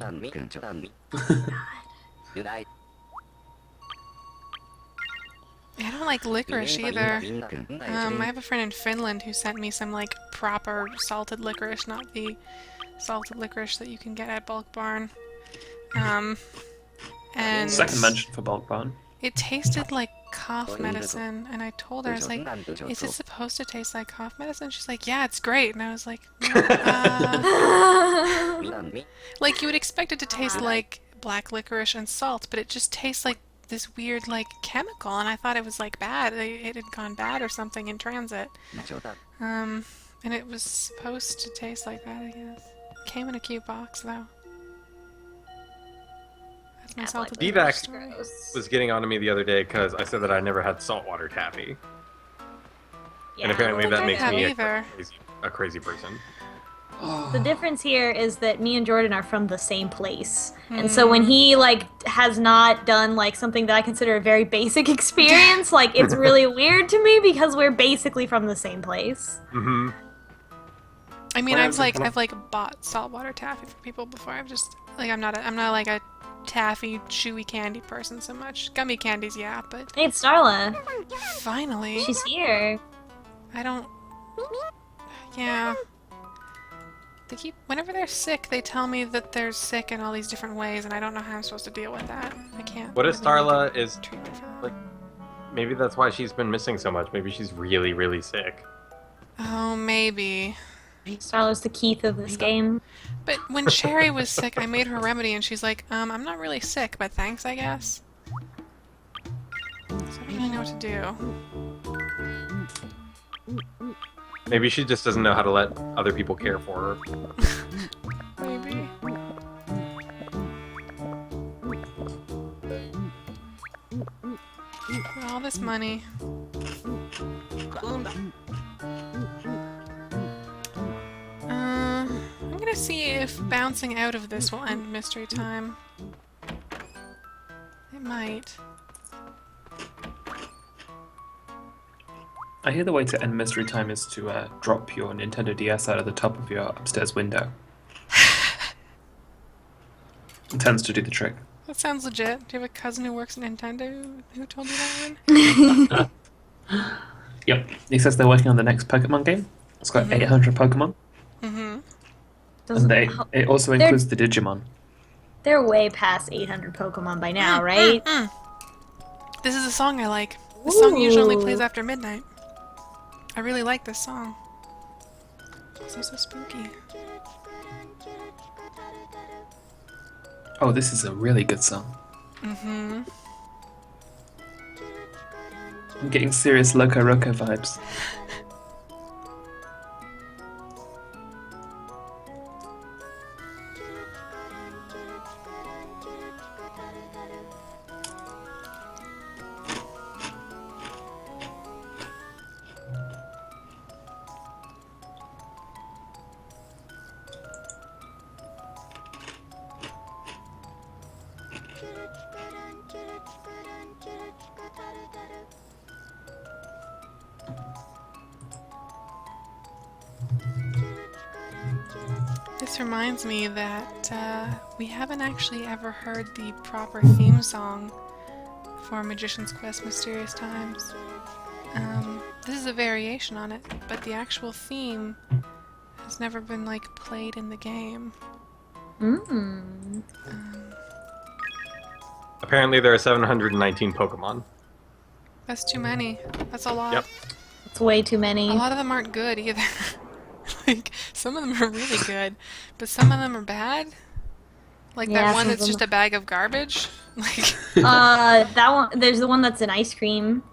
I don't like licorice either. I have a friend in Finland who sent me some like proper salted licorice, not the salted licorice that you can get at Bulk Barn. And Second mention for Bulk Barn. it tasted like cough medicine, and I told her, I was like, is it supposed to taste like cough medicine? She's like, yeah, it's great. And I was like, like you would expect it to taste like black licorice and salt, but it just tastes like this weird like chemical, and I thought it was like bad. It had gone bad or something in transit. And it was supposed to taste like that, I guess. Came in a cute box though. That's my salted licorice DVac story. was getting onto me the other day because I said that I never had saltwater taffy, and apparently I don't that think makes I have me either. a crazy person. The difference here is that me and Jordan are from the same place. And so when he like has not done like something that I consider a very basic experience, like it's really weird to me because we're basically from the same place. Mm-hmm. I mean, Well, I've bought saltwater taffy for people before. I'm not like a taffy chewy candy person so much. Gummy candies, yeah, but Hey, it's Starla. finally, She's here. I don't. Yeah. They keep whenever they're sick, they tell me that they're sick in all these different ways, and I don't know how I'm supposed to deal with that. I can't. What if really Starla is treatment for that. like? Maybe that's why she's been missing so much. Maybe she's really, really sick. Oh, maybe. Starla's the Keith of this game. But when Sherry was sick, I made her a remedy, and she's like, I'm not really sick, but thanks, I guess. So I don't really know what to do. Maybe she just doesn't know how to let other people care for her. Maybe. All this money. I'm gonna see if bouncing out of this will end mystery time. It might. I hear the way to end mystery time is to drop your Nintendo DS out of the top of your upstairs window. It tends to do the trick. That sounds legit. Do you have a cousin who works at Nintendo who told you that one? Yep. He says they're working on the next Pokemon game. It's got 800 Pokemon. Mm-hmm. And it also includes the Digimon. They're way past 800 Pokemon by now, right? This is a song I like. This song usually only plays after midnight. I really like this song. It's so spooky. Oh, this is a really good song. Mm-hmm. I'm getting serious Loco Roco vibes. This reminds me that we haven't actually ever heard the proper theme song for Magician's Quest Mysterious Times. This is a variation on it, but the actual theme has never been, like, played in the game. Apparently there are 719 Pokemon. That's too many. That's a lot. Yep. It's way too many. A lot of them aren't good either. Like, some of them are really good, but some of them are bad. Like that one that's just a bag of garbage. Like that one. There's the one that's an ice cream.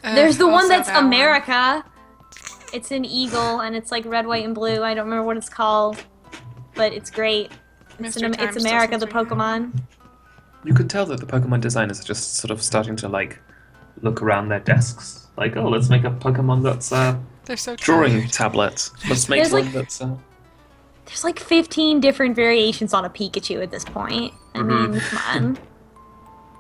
There's the one that's America. It's an eagle, and it's like red, white, and blue. I don't remember what it's called, but it's great. It's America, the Pokemon. You could tell that the Pokemon designers are just sort of starting to, like, look around their desks. Like, oh, let's make a Pokemon that's they're so drawing tired. tablet. Let's make one that's... There's like 15 different variations on a Pikachu at this point. I mean, come on.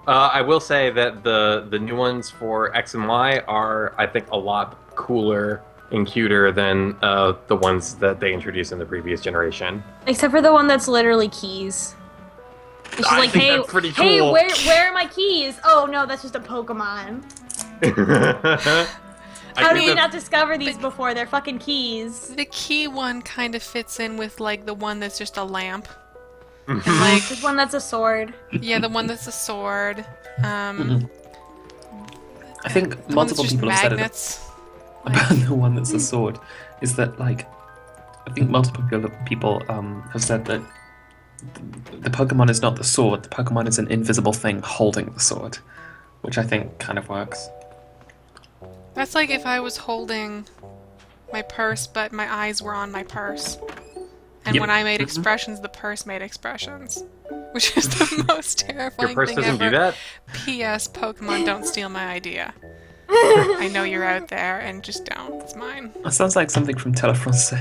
I will say that the new ones for X and Y are, I think, a lot cooler and cuter than the ones that they introduced in the previous generation. Except for the one that's literally keys. And she's like, hey, that's pretty hey, cool. where are my keys? Oh no, that's just a Pokemon. How do you not discover these before? They're fucking keys. The key one kind of fits in with, like, the one that's just a lamp. And, like, the one that's a sword. Yeah, the one that's a sword. I think multiple people have said it about the one that's a sword. Is that, like, I think multiple people have said that the Pokemon is not the sword. The Pokemon is an invisible thing holding the sword, which I think kind of works. That's like if I was holding my purse, but my eyes were on my purse. And when I made expressions, the purse made expressions. Which is the most terrifying thing ever. Your purse doesn't do that? P.S. Pokemon, don't steal my idea. I know you're out there, and just don't. It's mine. That sounds like something from Telefrancais.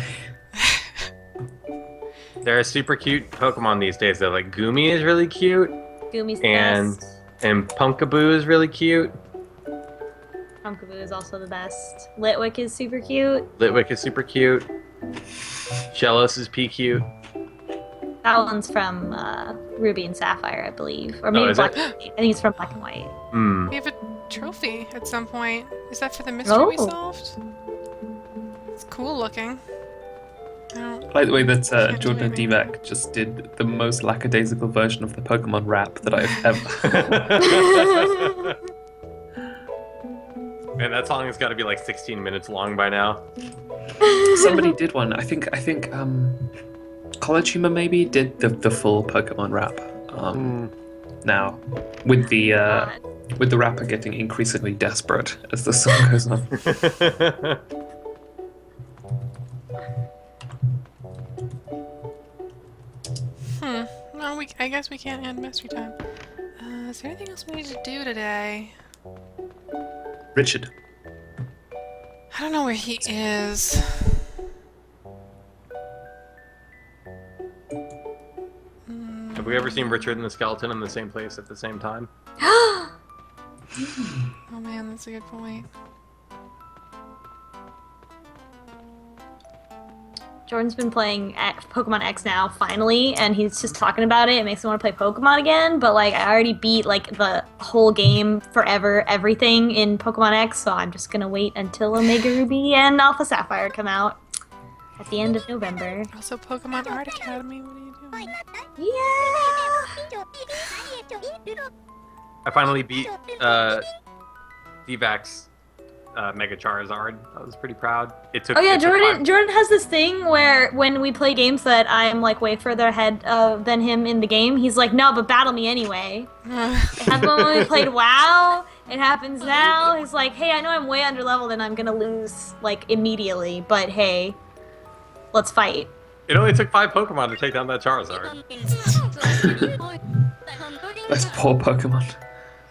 There are super cute Pokemon these days, though. Like, Goomy is really cute. Goomy's the best. And Pumpkaboo is really cute. Pumpkaboo is also the best. Litwick is super cute. Litwick is super cute. Shellos is cute. That one's from Ruby and Sapphire, I believe. Or maybe Black and White. I think it's from Black and White. We have a trophy at some point. Is that for the mystery we solved? It's cool looking. By the way, that Jordan and DVac just did the most lackadaisical version of the Pokemon rap that I've ever... Man, that song has got to be like 16 minutes long by now. Somebody did one. I think College Humor maybe did the full Pokemon rap. Now, with the rapper getting increasingly desperate as the song goes on. Well, I guess we can't end mystery time. Is there anything else we need to do today? Richard. I don't know where he is. Have we ever seen Richard and the Skeleton in the same place at the same time? Oh man, that's a good point. Jordan's been playing Pokemon X now, finally, and he's just talking about it. It makes me want to play Pokemon again, but like I already beat like the whole game forever, everything in Pokemon X, so I'm just gonna wait until Omega Ruby and Alpha Sapphire come out at the end of November. Also, Pokemon Art Academy, what are you doing? Yeah! I finally beat DVac's Mega Charizard. I was pretty proud. It took. Oh yeah, it took Jordan has this thing where when we play games that I'm like way further ahead than him in the game, he's like, no, but battle me anyway. It happened when we played WoW. It happens now. He's like, hey, I know I'm way under leveled and I'm gonna lose like immediately, but hey, let's fight. It only took 5 Pokemon to take down that Charizard. Those poor Pokemon.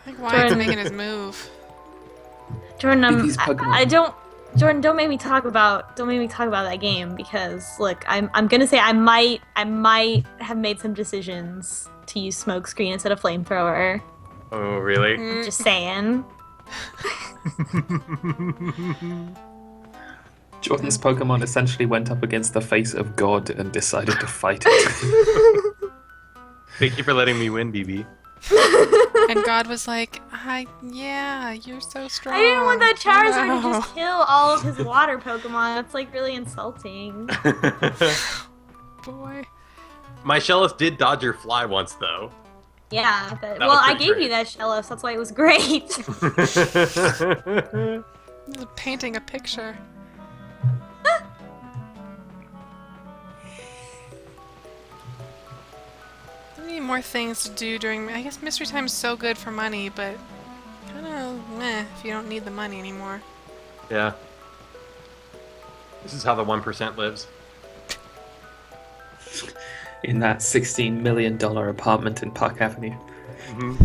Like, why is making his move? Jordan, Jordan, don't make me talk about that game because look, I'm gonna say I might have made some decisions to use smoke screen instead of flamethrower. Oh really? Just saying. Jordan's Pokemon essentially went up against the face of God and decided to fight it. Thank you for letting me win, BB. And God was like, yeah, you're so strong. I didn't want that Charizard to just kill all of his water Pokemon. That's like really insulting. Boy. My Shellos did dodge your fly once, though. Yeah, but That well, was I pretty gave great. you that Shellos, that's why it was great. Painting a picture. I need more things to do during. I guess Mystery Time is so good for money, but kind of meh if you don't need the money anymore. Yeah. This is how the 1% lives. In that $16 million apartment in Park Avenue. Mm-hmm.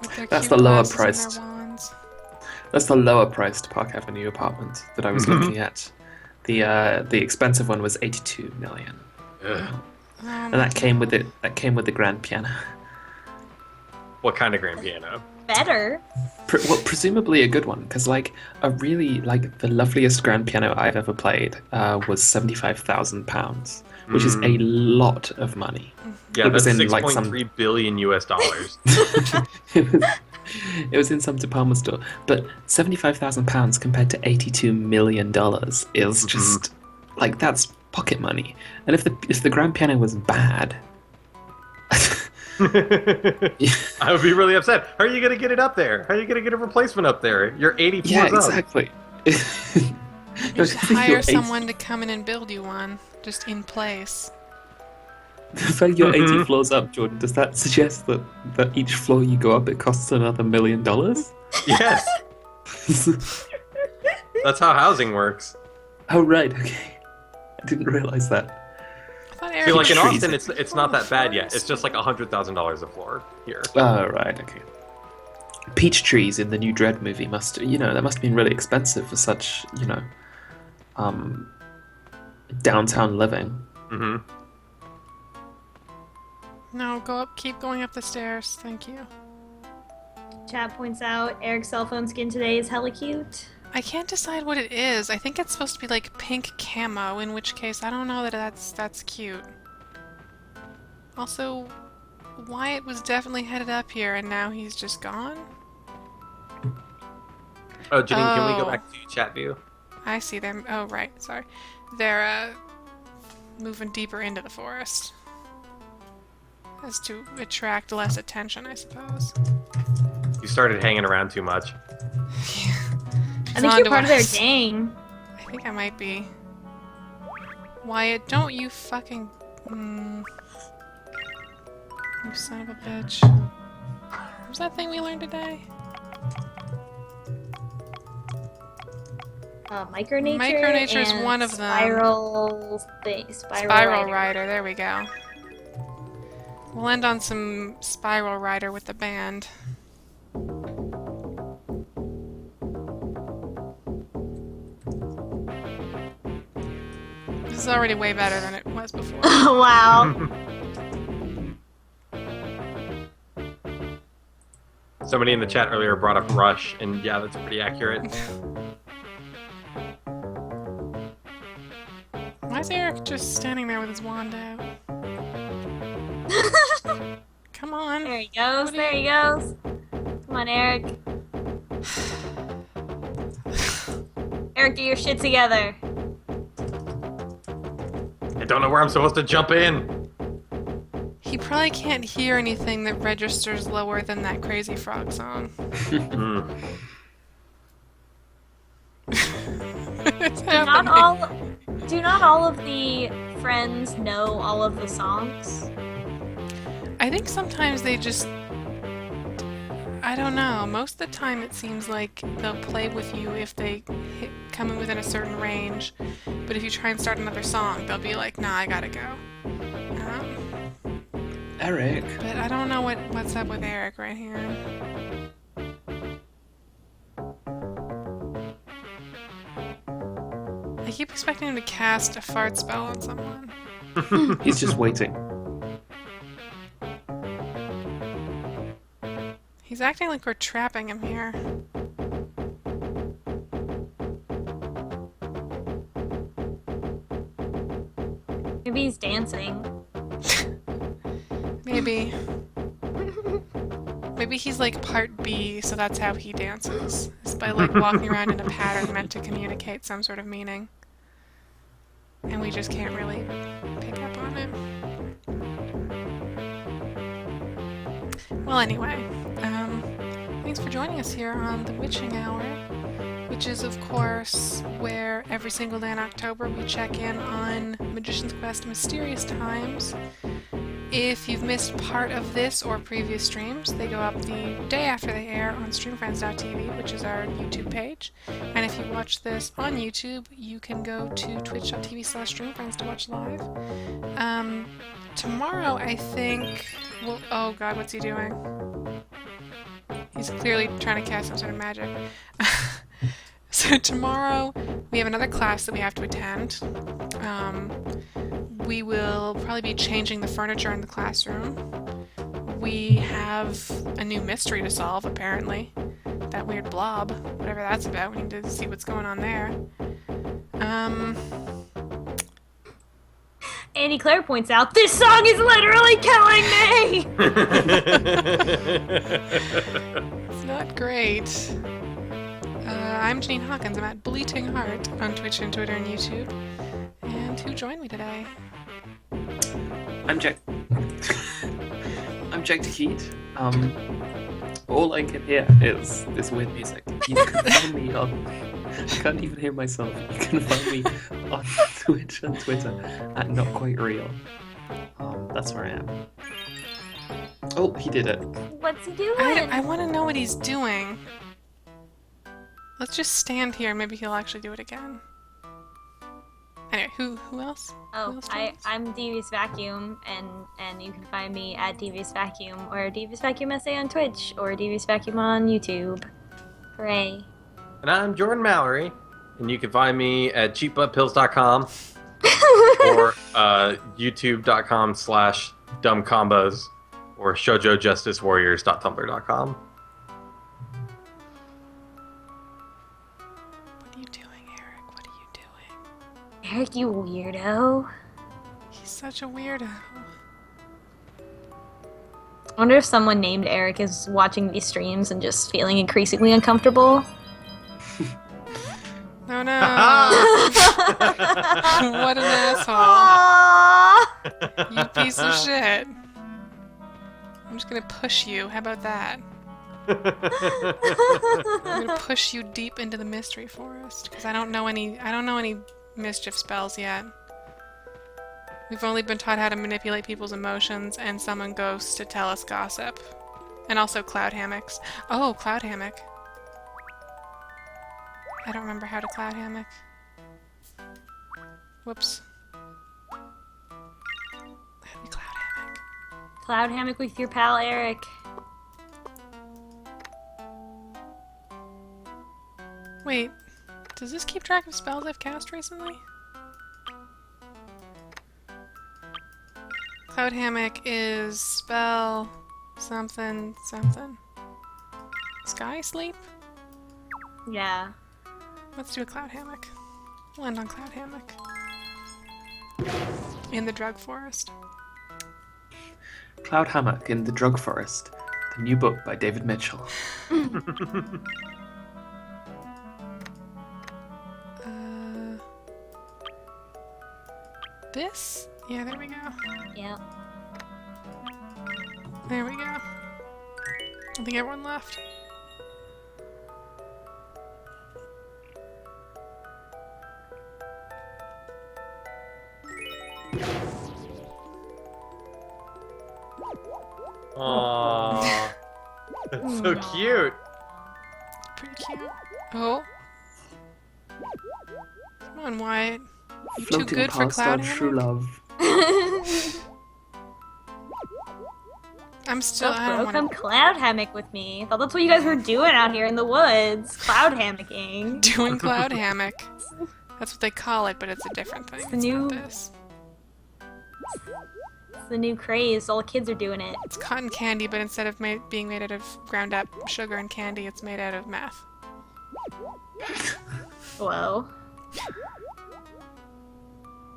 With their That's cute the lower glasses and priced. their wands. That's the lower priced Park Avenue apartment that I was looking at. The expensive one was $82 million. Ugh. And that came with it. That came with the grand piano. What kind of grand piano? Better. Well, presumably a good one, because like a really like the loveliest grand piano I've ever played was £75,000, which is a lot of money. Yeah, It was that's in, like, 6.3 billion US dollars. It was in some department store, but £75,000 compared to $82 million is just like that's pocket money. And if the grand piano was bad, I would be really upset. How are you going to get it up there? How are you going to get a replacement up there? You're 80 floors yeah, up. exactly. You should hire someone to come in and build you one, just in place. So you're 80 floors up, Jordan. Does that suggest that each floor you go up, it costs another $1 million? Yes. That's how housing works. Oh right, okay. I didn't realize that. I thought See, like in trees. Austin, it's not that bad yet. It's just like $100,000 a floor here. Oh right, okay. Peach trees in the new Dread movie that must have been really expensive for such, downtown living. Mm-hmm. No, keep going up the stairs. Thank you. Chat points out Eric's cell phone skin today is hella cute. I can't decide what it is. I think it's supposed to be like pink camo, in which case I don't know that that's cute. Also, Wyatt was definitely headed up here and now he's just gone? Oh, Janine, can we go back to chat view? I see them. Oh, right. Sorry. They're moving deeper into the forest. As to attract less attention, I suppose. You started hanging around too much. I think you're part of their gang. think I might be. Wyatt, don't you fucking... You son of a bitch. What was that thing we learned today? Micronature. Micronature is one of them. Spiral Rider. There we go. We'll end on some Spiral Rider with the band. This is already way better than it was before. Wow. Somebody in the chat earlier brought up Rush, and yeah, that's pretty accurate. Why is Eric just standing there with his wand out? Come on. There he goes, there he goes. Come on, Eric. Eric, get your shit together. I don't know where I'm supposed to jump in. He probably can't hear anything that registers lower than that Crazy Frog song. Do not all of the friends know all of the songs? I think sometimes they just... I don't know. Most of the time it seems like they'll play with you if they come in within a certain range. But if you try and start another song, they'll be like, nah, I gotta go. Eric. But I don't know what's up with Eric right here. I keep expecting him to cast a fart spell on someone. He's just waiting. He's acting like we're trapping him here. Maybe he's dancing. Maybe. Maybe he's like part B, so that's how he dances. It's by like walking around in a pattern meant to communicate some sort of meaning. And we just can't really pick up on it. Well, anyway, thanks for joining us here on the Witching Hour, which is, of course, where every single day in October we check in on Magician's Quest Mysterious Times. If you've missed part of this or previous streams, they go up the day after they air on StreamFriends.tv, which is our YouTube page. And if you watch this on YouTube, you can go to twitch.tv/StreamFriends to watch live. Tomorrow, I think... Well, oh god, what's he doing? He's clearly trying to cast some sort of magic. So tomorrow, we have another class that we have to attend. We will probably be changing the furniture in the classroom. We have a new mystery to solve, apparently. That weird blob, whatever that's about, we need to see what's going on there. Andy Claire points out, this song is literally killing me! It's not great. I'm Janine Hawkins. I'm at Bleating Heart on Twitch and Twitter and YouTube. And who joined me today? I'm Jack to Keat. All I can hear is this weird music. You can find me on... I can't even hear myself. You can find me on Twitch and Twitter at Not Quite Real. That's where I am. Oh, he did it. What's he doing? I want to know what he's doing. Let's just stand here. Maybe he'll actually do it again. Anyway, who else? Oh, who else I'm Devious Vacuum, and you can find me at Devious Vacuum or Devious Vacuum SA on Twitch or Devious Vacuum on YouTube. Hooray! And I'm Jordan Mallory, and you can find me at cheapbuttpills.com or youtube.com/dumbcombos or shoujojusticewarriors.tumblr.com. Eric, you weirdo. He's such a weirdo. I wonder if someone named Eric is watching these streams and just feeling increasingly uncomfortable. No, no. What an asshole. You piece of shit. I'm just gonna push you. How about that? I'm gonna push you deep into the mystery forest because I don't know any mischief spells yet. We've only been taught how to manipulate people's emotions and summon ghosts to tell us gossip. And also cloud hammocks. Oh, cloud hammock. I don't remember how to cloud hammock. Whoops. How do we cloud hammock? Cloud hammock with your pal Eric. Wait, does this keep track of spells I've cast recently? Cloud hammock is spell something something. Sky sleep? Yeah. Let's do a cloud hammock. We'll end on cloud hammock. In the drug forest. Cloud Hammock in the Drug Forest, the new book by David Mitchell. This? Yeah, there we go. Yep. There we go. I think everyone left. Aww. That's so cute. Pretty cute. Oh. Come on, Wyatt. You too Floating good for past cloud our true hammock? love. I'm still. I Bro, don't come want cloud hammock with me. I thought that's what you guys were doing out here in the woods. Cloud hammocking. to doing cloud hammock. That's what they call it, but it's a different thing. It's the It's new- not this. It's the new craze. All the kids are doing it. It's cotton candy, but instead of being made out of ground up sugar and candy, it's made out of meth. Whoa.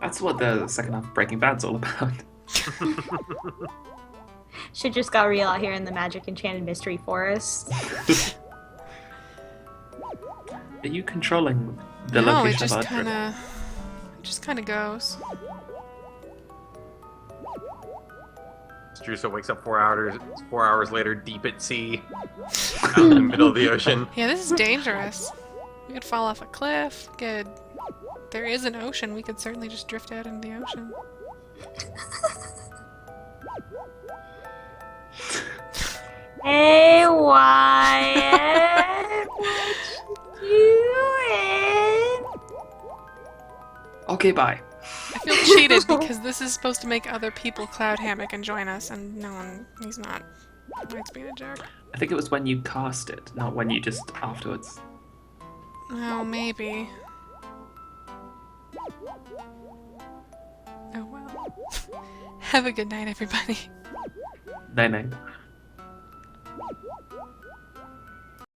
That's what the second half of Breaking Bad's all about. Shit just got real out here in the magic enchanted mystery forest. Are you controlling the No, location it just of our kind of goes. Druso wakes up 4 hours later, deep at sea, out in the middle of the ocean. Yeah, this is dangerous. We could fall off a cliff. There is an ocean. We could certainly just drift out into the ocean. Hey, Wyatt, what you doing? Okay, bye. I feel cheated because this is supposed to make other people cloud hammock and join us, and no one. He's not. Mike's being a jerk. I think it was when you cast it, not when you just afterwards. Oh, maybe. Oh well. Have a good night, everybody. Night night.